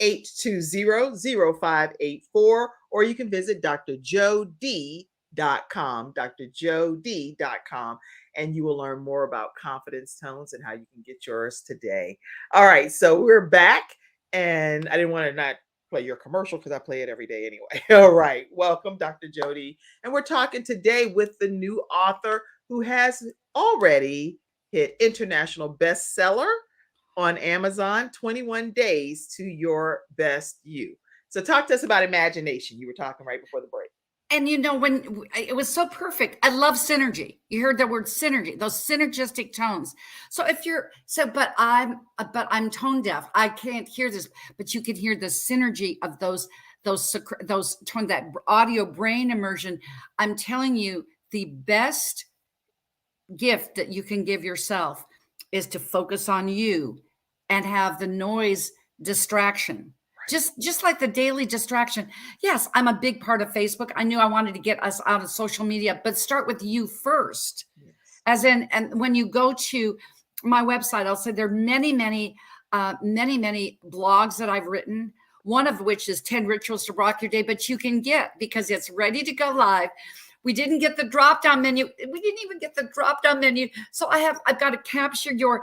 S1: 800-820-0584, or you can visit drjod.com, drjod.com. And you will learn more about confidence tones and how you can get yours today. All right, so we're back, and I didn't want to not play your commercial because I play it every day anyway. All right, welcome, Dr. Jody. And we're talking today with the new author who has already hit international bestseller on Amazon, 21 Days to Your Best You. So talk to us about imagination. You were talking right before the break.
S2: And when it was so perfect, I love synergy. You heard the word synergy, those synergistic tones. So but I'm tone deaf. I can't hear this, but you can hear the synergy of those tones, that audio brain immersion. I'm telling you, the best gift that you can give yourself is to focus on you and have the noise distraction. Just like the daily distraction. Yes, I'm a big part of Facebook. I knew I wanted to get us out of social media, but start with you first. Yes. And when you go to my website, I'll say there are many blogs that I've written, one of which is 10 Rituals to Rock Your Day, but you can get, because it's ready to go live. We didn't get the drop-down menu. We didn't even get the drop-down menu. So I've got to capture your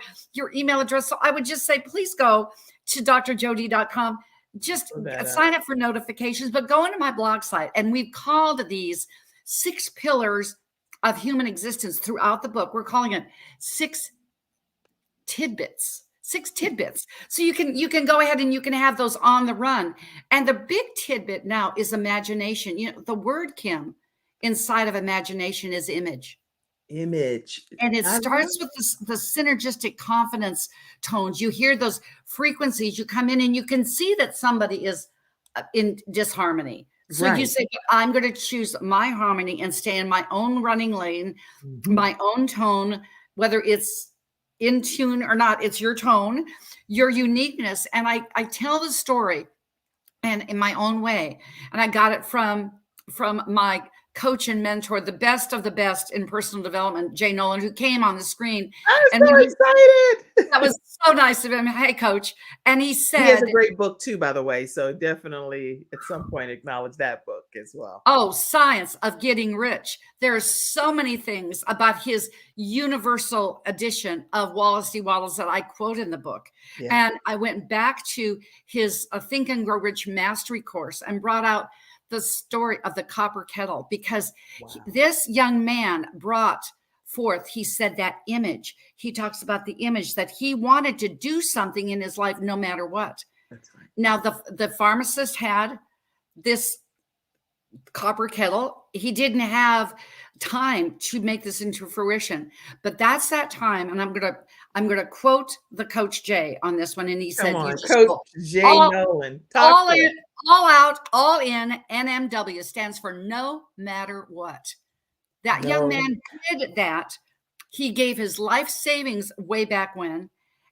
S2: email address. So I would just say, please go to drjod.com. Just sign up for notifications, but go into my blog site. And we've called these 6 pillars of human existence throughout the book. We're calling it 6 tidbits. 6 tidbits. So you can go ahead and you can have those on the run. And the big tidbit now is imagination. The word, Kim, inside of imagination is image. And it starts with the synergistic confidence tones. You hear those frequencies, you come in and you can see that somebody is in disharmony. So you say, I'm going to choose my harmony and stay in my own running lane, my own tone, whether it's in tune or not, it's your tone, your uniqueness. And I tell the story and in my own way. And I got it from my coach and mentor, the best of the best in personal development, Jay Nolan, who came on the screen.
S1: I'm
S2: And
S1: so excited.
S2: that was so nice of him. Hey, coach. And he
S1: He
S2: said,
S1: has a great book too, by the way. So definitely at some point acknowledge that book as well.
S2: oh, Science of Getting Rich. There are so many things about his universal edition of Wallace D. Wattles that I quote in the book.
S1: Yeah.
S2: And I went back to his Think and Grow Rich Mastery course and brought out the story of the copper kettle, because this young man brought forth, he said, that image. He talks about the image that he wanted to do something in his life no matter what.
S1: That's right.
S2: Now, the pharmacist had this copper kettle. He didn't have time to make this into fruition, but that's that time. And I'm gonna quote the Coach Jay on this one. And he said,
S1: Come on,
S2: "You just
S1: Coach
S2: go
S1: Jay
S2: all-
S1: Nolan.
S2: all
S1: Talk to
S2: in,
S1: us.
S2: all out, all in." NMW stands for no matter what. That young
S1: No.
S2: man did that. He gave his life savings way back when.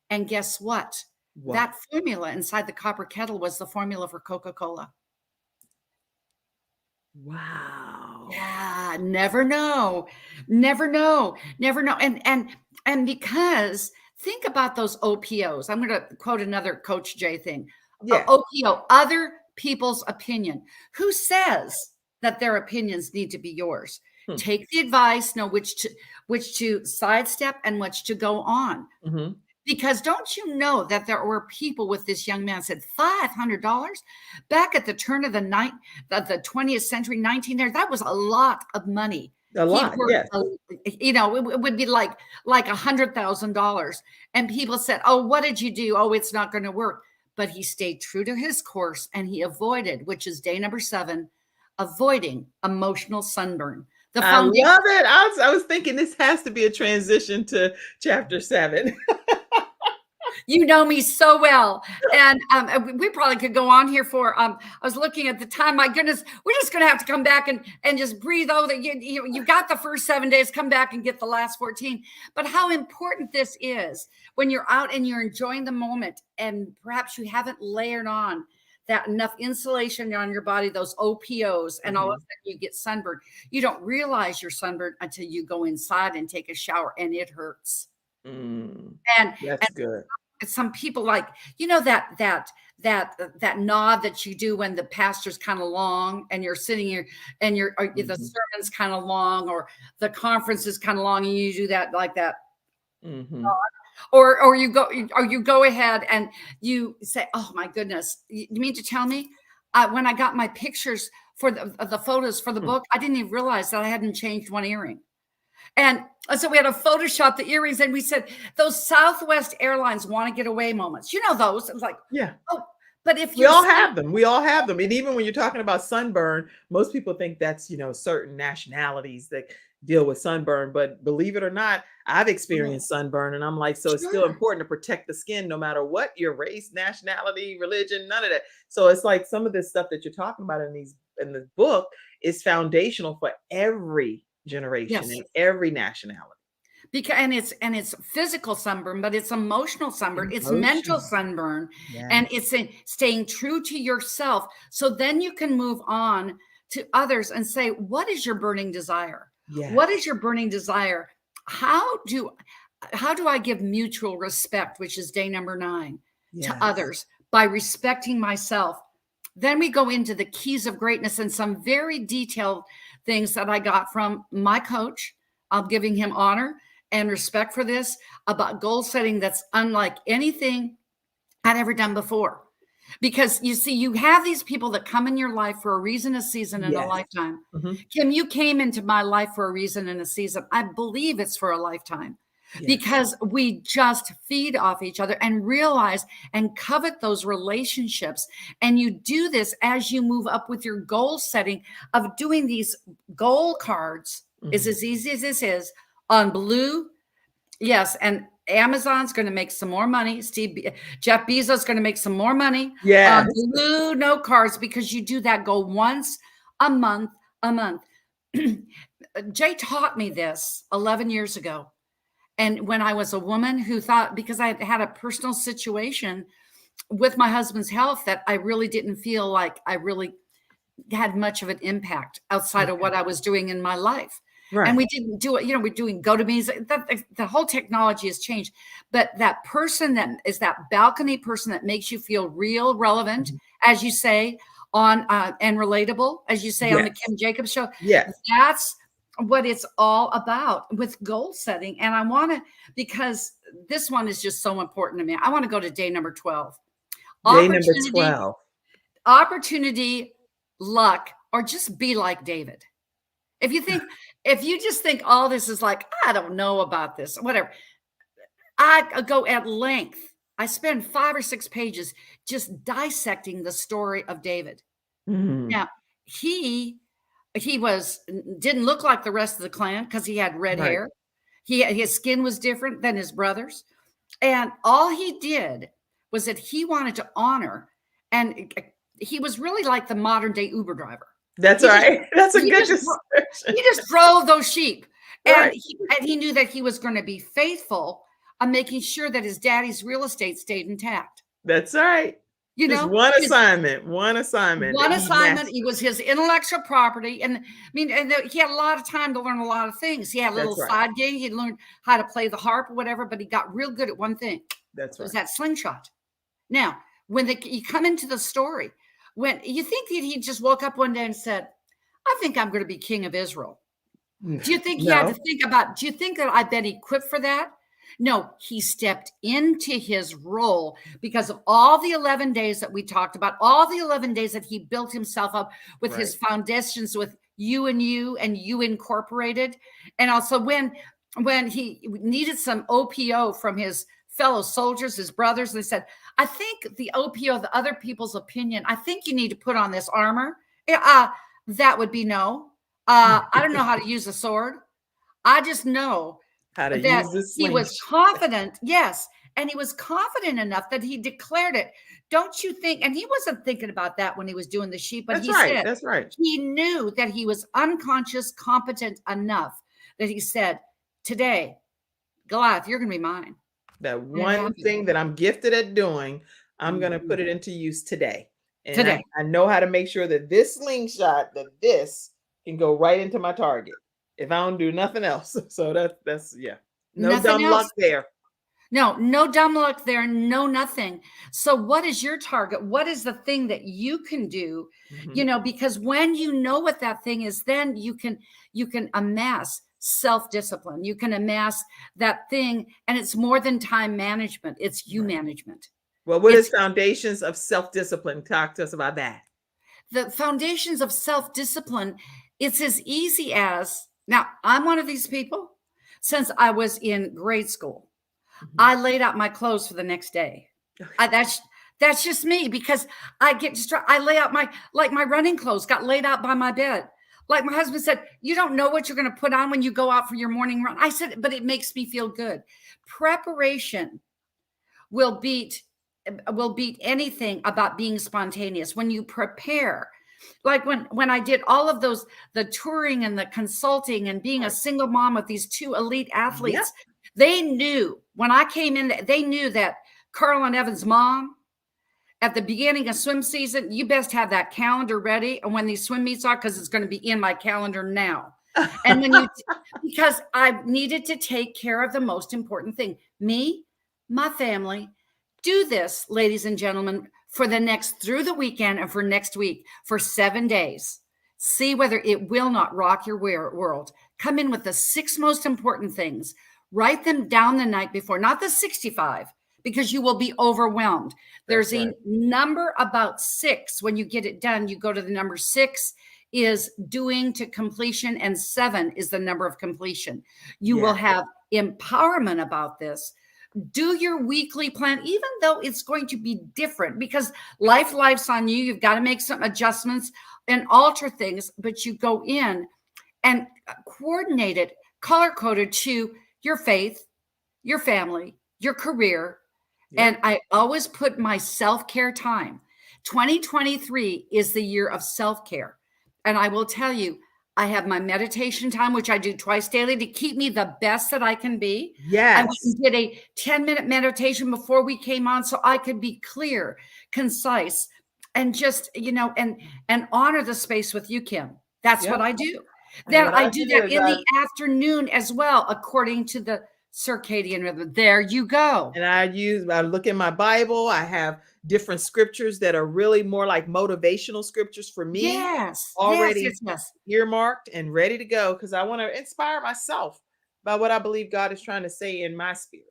S2: And guess what?
S1: What?
S2: That formula inside the copper kettle was the formula for Coca-Cola.
S1: Wow.
S2: Yeah, never know. Never know. Never know. And because think about those OPOs. I'm going to quote another Coach Jay thing.
S1: Yeah.
S2: OPO, other people's opinion. Who says that their opinions need to be yours? Take the advice, know which to sidestep and which to go on.
S1: Mm-hmm.
S2: Because don't you know that there were people with this young man said $500 back at the turn of the 20th century, 1900s. That was a lot of money.
S1: A lot, yes.
S2: You know, it would be like $100,000. And people said, "Oh, what did you do? Oh, it's not going to work." But he stayed true to his course and he avoided, which is day number 7, avoiding emotional sunburn.
S1: I love it. I was thinking this has to be a transition to chapter 7.
S2: You know me so well. And we probably could go on here for, I was looking at the time, my goodness, we're just going to have to come back and just breathe over that. You got the first 7 days, come back and get the last 14. But how important this is when you're out and you're enjoying the moment and perhaps you haven't layered on that enough insulation on your body, those OPOs, and all of a sudden you get sunburned. You don't realize you're sunburned until you go inside and take a shower and it hurts.
S1: And
S2: That's
S1: good.
S2: Some people like, you know, that nod that you do when the pastor's kind of long and you're sitting here and the sermon's kind of long or the conference is kind of long and you do that like that. Nod. Or you go ahead and you say, "Oh my goodness, you mean to tell me when I got my pictures for the photos for the book, I didn't even realize that I hadn't changed one earring." And so we had to Photoshop the earrings and we said, those Southwest Airlines want to get away moments. You know those. It's like,
S1: yeah.
S2: Oh, but if
S1: we all have them. We all have them. And even when you're talking about sunburn, most people think that's, certain nationalities that deal with sunburn. But believe it or not, I've experienced sunburn. And I'm like, so it's still important to protect the skin no matter what your race, nationality, religion, none of that. So it's like some of this stuff that you're talking about in the book is foundational for every generation and every nationality.
S2: Because it's physical sunburn, but it's emotional sunburn. It's mental sunburn, and it's staying true to yourself. So then you can move on to others and say, "What is your burning desire? What is your burning desire? How do I give mutual respect?" Which is day number 9 to others by respecting myself. Then we go into the keys of greatness and some very detailed things that I got from my coach. I'm giving him honor and respect for this, about goal setting that's unlike anything I'd ever done before. Because you see, you have these people that come in your life for a reason, a season, and a lifetime. Kim, you came into my life for a reason and a season. I believe it's for a lifetime. Because we just feed off each other and realize and covet those relationships. And you do this as you move up with your goal setting of doing these goal cards is as easy as this is on blue. Yes. And Amazon's going to make some more money. Jeff Bezos is going to make some more money.
S1: Yeah.
S2: Blue note cards, because you do that goal once a month. Jay taught me this 11 years ago. And when I was a woman who thought, because I had a personal situation with my husband's health that I really didn't feel like I really had much of an impact outside of what I was doing in my life.
S1: Right.
S2: And we didn't do it, you know, we're doing GoToMe's. The whole technology has changed. But that person that is that balcony person that makes you feel real, relevant, as you say, on and relatable, as you say on the Kim Jacobs show.
S1: Yes.
S2: That's what it's all about with goal setting. And I want to, because this one is just so important to me. I want to go to day number 12.
S1: Day number 12.
S2: Opportunity, luck, or just be like David. If you just think all this is like, I don't know about this, whatever. I go at length. I spend 5 or 6 pages just dissecting the story of David. Now, he didn't look like the rest of the clan because he had red hair. His skin was different than his brothers. And all he did was that he wanted to honor, and he was really like the modern day Uber driver.
S1: That's right. That's a good description.
S2: He just drove those sheep. And he knew that he was going to be faithful on making sure that his daddy's real estate stayed intact.
S1: That's right.
S2: You know,
S1: one assignment.
S2: He was his intellectual property. And I mean, and he had a lot of time to learn a lot of things. He had a little side gig. He learned how to play the harp or whatever, but he got real good at one thing.
S1: That's right.
S2: It was that slingshot. Now, when you come into the story, when you think that he just woke up one day and said, I think I'm going to be king of Israel. Do you think he had to think about, do you think that I've been equipped for that? No, he stepped into his role because of all the 11 days that we talked about, all the 11 days that he built himself up with his foundations, with you and you incorporated. And also when he needed some OPO from his fellow soldiers, his brothers, they said, I think the OPO, the other people's opinion, I think you need to put on this armor. That would be no. I don't know how to use a sword. I just know
S1: how to
S2: that
S1: use this.
S2: He was confident. Yes. And he was confident enough that he declared it. Don't you think? And he wasn't thinking about that when he was doing the sheep, but
S1: that's right.
S2: He knew that he was unconscious, competent enough that he said, today, Goliath, you're going to be mine.
S1: That one thing that I'm gifted at doing, I'm going to put it into use today. And I know how to make sure that this slingshot, that this can go right into my target if I don't do nothing else. So that's no dumb luck there.
S2: No dumb luck there. No, nothing. So what is your target? What is the thing that you can do? You know, because when you know what that thing is, then you can amass self-discipline. You can amass that thing, and it's more than time management. It's you management.
S1: Well, what is foundations of self-discipline? Talk to us about that.
S2: The foundations of self-discipline, it's as easy as, now I'm one of these people, since I was in grade school, I laid out my clothes for the next day. That's just me, because I get distracted. I lay out my running clothes got laid out by my bed. Like my husband said, you don't know what you're going to put on when you go out for your morning run. I said, but it makes me feel good. Preparation will beat anything about being spontaneous. When you prepare, like when I did all of those, the touring and the consulting and being a single mom with these 2 elite athletes, they knew when I came in, they knew that Carl and Evan's mom, at the beginning of swim season, you best have that calendar ready. And when these swim meets are, because it's going to be in my calendar now. And because I needed to take care of the most important thing, me, my family. Do this, ladies and gentlemen, through the weekend and for next week, for 7 days. See whether it will not rock your world. Come in with the 6 most important things. Write them down the night before, not the 65. Because you will be overwhelmed. There's a number about 6. When you get it done, you go to the number 6 is doing to completion, and 7 is the number of completion. You will have empowerment about this. Do your weekly plan, even though it's going to be different, because life's on you. You've got to make some adjustments and alter things, but you go in and coordinate it, color-coded to your faith, your family, your career. And I always put my self-care time. 2023 is the year of self-care. And I will tell you, I have my meditation time, which I do twice daily to keep me the best that I can be.
S1: Yes.
S2: I did a 10-minute meditation before we came on so I could be clear, concise, and just, and honor the space with you, Kim. That's
S1: Yep.
S2: what I do.
S1: And
S2: Then
S1: what
S2: I
S1: I
S2: do
S1: do
S2: that
S1: is
S2: in the afternoon as well, according to the circadian rhythm. There you go.
S1: And I look in my Bible. I have different scriptures that are really more like motivational scriptures for me,
S2: Yes,
S1: already
S2: yes.
S1: earmarked and ready to go, because I want to inspire myself by what I believe God is trying to say in my spirit.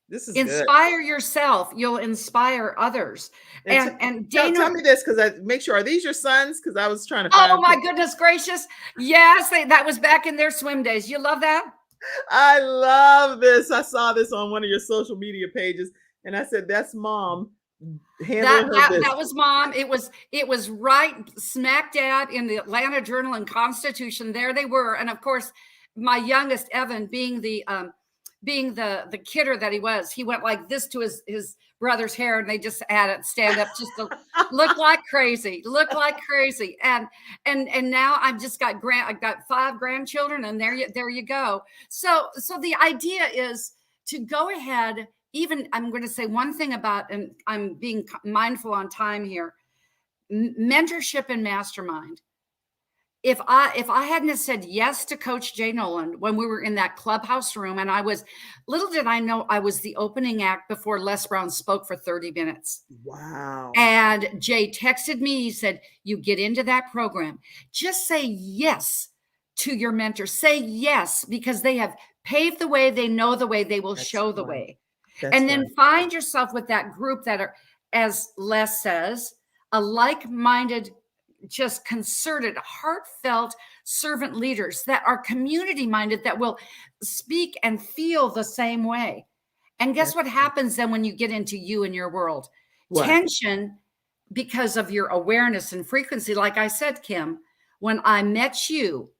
S1: This is good.
S2: Inspire yourself. You'll inspire others. And Dana,
S1: tell me this, because I make sure, are these your sons? Because I was trying to
S2: oh
S1: find.
S2: my goodness gracious. Yes, that was back in their swim days. You love that?
S1: I love this. I saw this on one of your social media pages, and I said, "That's mom handling her business."
S2: That was mom. It was right smack dab in the Atlanta Journal and Constitution. There they were, and of course, my youngest Evan, being the kidder that he was, he went like this to his brother's hair, and they just had it stand up just to look like crazy, and now I've got 5 grandchildren, and there you go. So the idea is to go ahead. Even I'm going to say one thing about, and I'm being mindful on time here, mentorship and mastermind. If I hadn't have said yes to Coach Jay Noland when we were in that clubhouse room, and little did I know I was the opening act before Les Brown spoke for 30 minutes.
S1: Wow.
S2: And Jay texted me. He said, "You get into that program. Just say yes to your mentor. Say yes, because they have paved the way. They know the way. They will show the way." And then find yourself with that group that are, as Les says, a like-minded, just concerted, heartfelt servant leaders that are community-minded, that will speak and feel the same way. And guess what happens then when you get into you and your world? What? Tension, because of your awareness and frequency. Like I said, Kim, when I met you,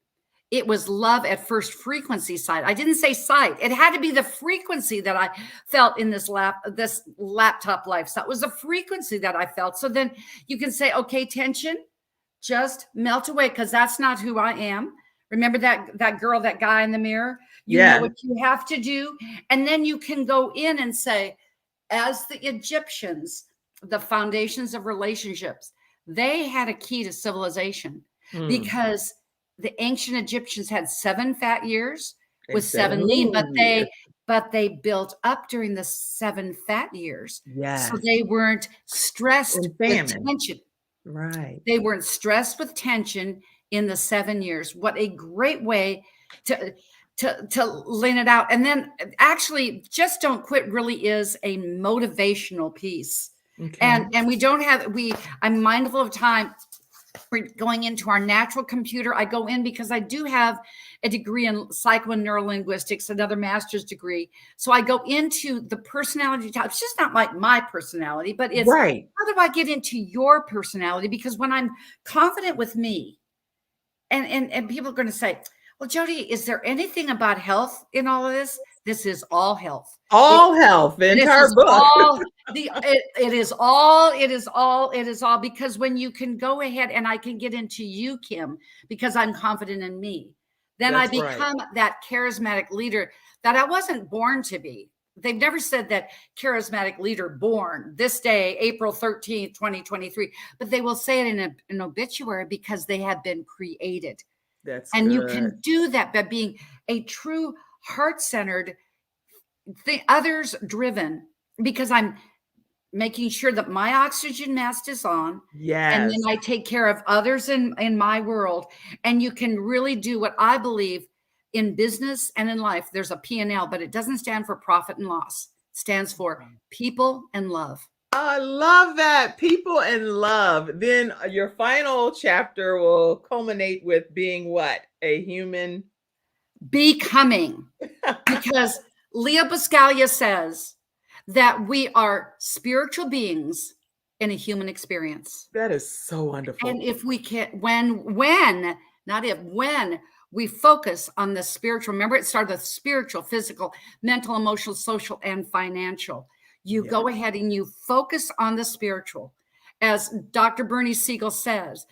S2: it was love at first frequency sight. I didn't say sight. It had to be the frequency that I felt in this laptop life. So it was a frequency that I felt. So then you can say, okay, tension, just melt away, because that's not who I am. Remember that girl, that guy in the mirror? You know what you have to do. And then you can go in and say, as the Egyptians, the foundations of relationships, they had a key to civilization because the ancient Egyptians had 7 fat years with 7 lean, but they built up during the 7 fat years. Yes. So they weren't stressed with tension.
S1: Right.
S2: They weren't stressed with tension in the 7 years. What a great way to lean it out. And then actually, Just Don't Quit really is a motivational piece. Okay. And I'm mindful of time. We're going into our natural computer. I go in because I do have a degree in psycho and neurolinguistics, another master's degree. So I go into the personality type. It's just not like my personality, but it's right. How do I get into your personality? Because when I'm confident with me, and people are going to say, well, Jody, is there anything about health in all of this? This is all health.
S1: All health, the entire book.
S2: It is all, because when you can go ahead and I can get into you, Kim, because I'm confident in me, then I become that charismatic leader that I wasn't born to be. They've never said that charismatic leader born this day, April 13th, 2023, but they will say it in an obituary because they have been created. And you can do that by being a true heart-centered, others-driven, because I'm making sure that my oxygen mask is on. Yes. And then I take care of others in my world. And you can really do what I believe in business and in life. There's a P&L, but it doesn't stand for profit and loss. It stands for people and love.
S1: I love that. People and love. Then your final chapter will culminate with being what? A human
S2: becoming. Because Leo Buscaglia says that we are spiritual beings in a human experience.
S1: That is so wonderful.
S2: And if we can, when we focus on the spiritual, remember it started with spiritual, physical, mental, emotional, social, and financial. You go ahead and you focus on the spiritual. As Dr. Bernie Siegel says,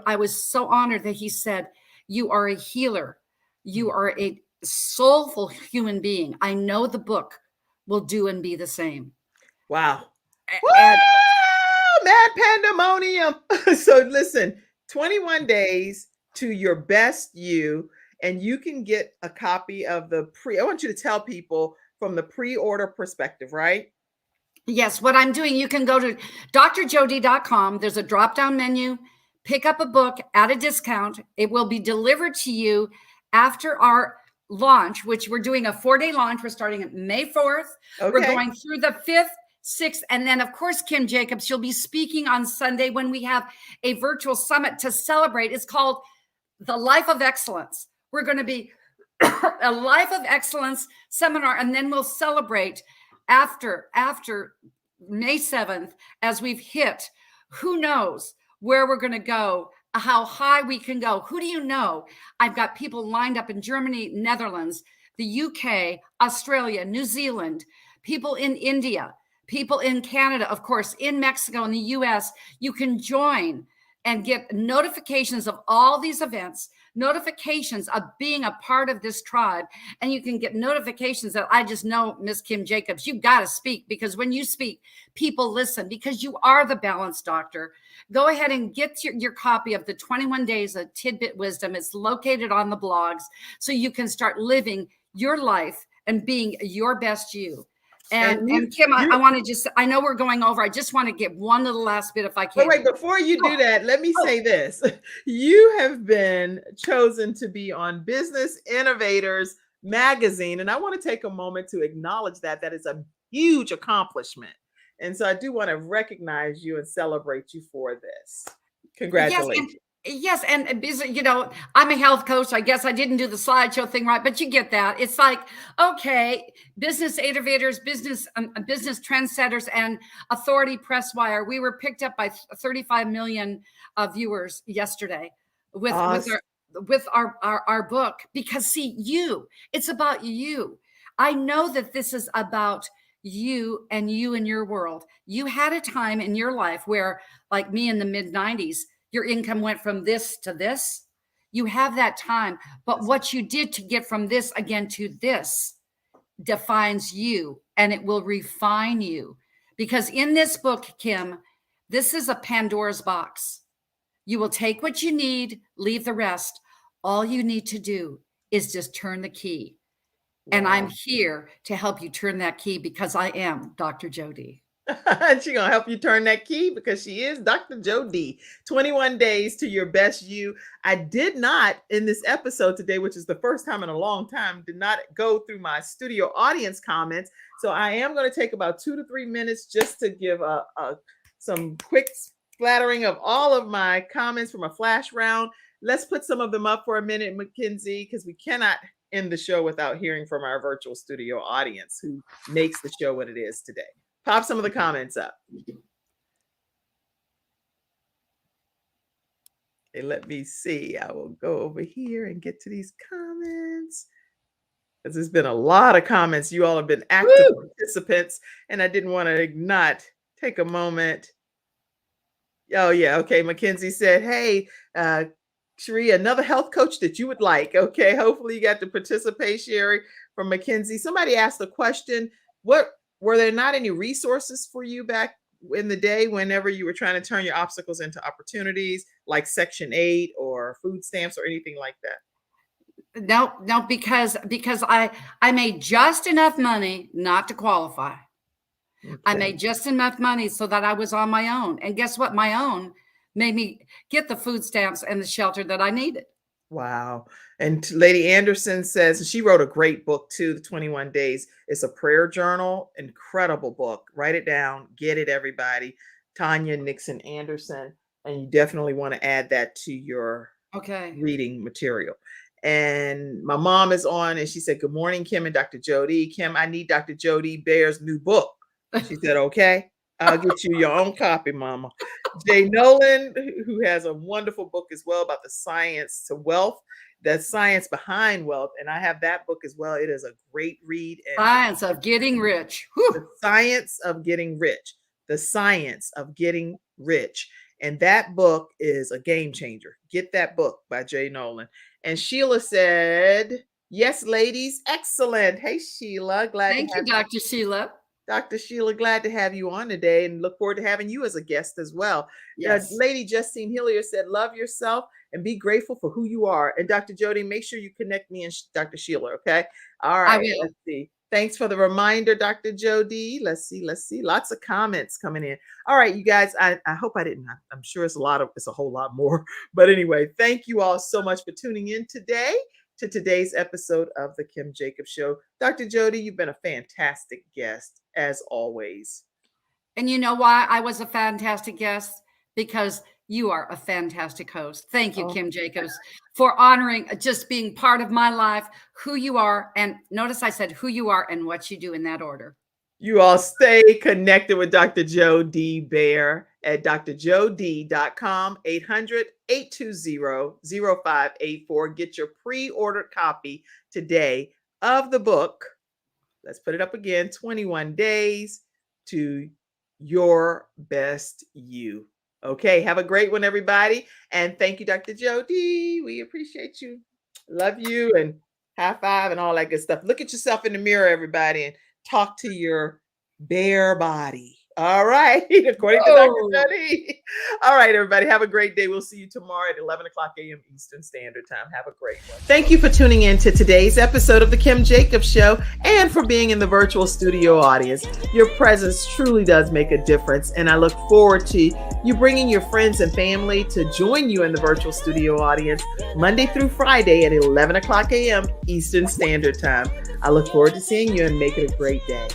S2: I was so honored that he said, you are a healer. You are a soulful human being. I know the book will do and be the same.
S1: Wow. Mad pandemonium. So listen, 21 days to your best you, and you can get a copy of I want you to tell people from the pre-order perspective, right?
S2: Yes, what I'm doing, you can go to drjody.com. There's a drop-down menu, pick up a book at a discount. It will be delivered to you after our launch, which we're doing a 4-day launch. We're starting at May 4th.
S1: Okay.
S2: We're going through the 5th, 6th, and then of course, Kim Jacobs, she'll be speaking on Sunday when we have a virtual summit to celebrate. It's called The Life of Excellence. We're going to be a Life of Excellence seminar, and then we'll celebrate after May 7th, as we've hit, who knows where we're going to go, how high we can go. Who do you know? I've got people lined up in Germany, Netherlands, the UK, Australia, New Zealand, people in India, people in Canada, of course, in Mexico, in the US. You can join and get notifications of all these events, notifications of being a part of this tribe. And you can get notifications that I just know, Miss Kim Jacobs, you've got to speak, because when you speak, people listen, because you are the balanced doctor. Go ahead and get your copy of the 21 Days of Tidbit Wisdom. It's located on the blogs, so you can start living your life and being your best you. And Kim, I want to just, I know we're going over. I just want to get one little last bit if I can.
S1: Wait, before you do that, let me say this. You have been chosen to be on Business Innovators magazine. And I want to take a moment to acknowledge that. That is a huge accomplishment. And so I do want to recognize you and celebrate you for this. Congratulations.
S2: Yes, and you know, I'm a health coach. I guess I didn't do the slideshow thing right, but you get that. It's like, okay, business innovators, business trendsetters, and Authority Press Wire. We were picked up by 35 million viewers yesterday with
S1: awesome.
S2: with our book, because see, it's about you. I know that this is about you and you in your world. You had a time in your life where, like me in the mid 90s, your income went from this to this. You have that time, but what you did to get from this again to this defines you, and it will refine you. Because in this book, Kim, this is a Pandora's box. You will take what you need, leave the rest. All you need to do is just turn the key. Wow. And I'm here to help you turn that key, because I am Dr. Jody.
S1: She's going to help you turn that key, because she is Dr. Jody. 21 days to your best you. I did not, in this episode today, which is the first time in a long time, did not go through my studio audience comments. So I am going to take about 2 to 3 minutes just to give some quick splattering of all of my comments from a flash round. Let's put some of them up for a minute, Mackenzie, because we cannot end the show without hearing from our virtual studio audience who makes the show what it is today. Pop some of the comments up. Okay, let me see. I will go over here and get to these comments, because there's been a lot of comments. You all have been active participants, and I didn't want to not take a moment. Oh, yeah. Okay. Mackenzie said, hey, Sheree, another health coach that you would like. Okay. Hopefully you got the participation, Sherry, from Mackenzie. Somebody asked the question, were there not any resources for you back in the day whenever you were trying to turn your obstacles into opportunities, like Section 8 or food stamps or anything like that?
S2: No, because I made just enough money not to qualify. Okay. I made just enough money so that I was on my own. And guess what? My own made me get the food stamps and the shelter that I needed.
S1: Wow. And Lady Anderson says, she wrote a great book too, The 21 Days. It's a prayer journal, incredible book. Write it down, get it, everybody. Tanya Nixon Anderson. And you definitely want to add that to your reading material. And my mom is on, and she said, good morning, Kim and Dr. Jody. Kim, I need Dr. Jody Baer's new book. She said, okay, I'll get you your own copy, Mama. Jay Nolan, who has a wonderful book as well about the science to wealth, the science behind wealth. And I have that book as well. It is a great read.
S2: Science of Getting Rich.
S1: The Science of Getting Rich. The Science of Getting Rich. And that book is a game changer. Get that book by Jay Nolan. And Sheila said, yes, ladies, excellent. Hey, Sheila. Glad
S2: Thank you, Dr. Sheila.
S1: Dr. Sheila, glad to have you on today and look forward to having you as a guest as well.
S2: Yes.
S1: Lady Justine Hillier said, love yourself and be grateful for who you are. And Dr. Jody, make sure you connect me and Dr. Sheila, okay? All right,
S2: I will.
S1: let's see. Thanks for the reminder, Dr. Jody. Let's see. Lots of comments coming in. All right, you guys, I hope I didn't. I'm sure it's a whole lot more. But anyway, thank you all so much for tuning in today to today's episode of The Kim Jacobs Show. Dr. Jody, you've been a fantastic guest, as always.
S2: And you know why I was a fantastic guest? Because you are a fantastic host. Thank you, Kim Jacobs, for honoring just being part of my life, who you are. And notice I said who you are and what you do in that order.
S1: You all stay connected with Dr. Joe Dee Baer at drjoed.com, 800-820-0584. Get your pre-ordered copy today of the book. Let's put it up again, 21 Days to Your Best You. Okay, have a great one, everybody. And thank you, Dr. Jody. We appreciate you. Love you and high five and all that good stuff. Look at yourself in the mirror, everybody, and talk to your bare body. All right, according to Dr. Jody. All right, everybody, have a great day. We'll see you tomorrow at 11 o'clock a.m. Eastern Standard Time. Have a great one. Thank you for tuning in to today's episode of The Kim Jacobs Show and for being in the virtual studio audience. Your presence truly does make a difference, and I look forward to you bringing your friends and family to join you in the virtual studio audience Monday through Friday at 11 o'clock a.m. Eastern Standard Time. I look forward to seeing you and make it a great day.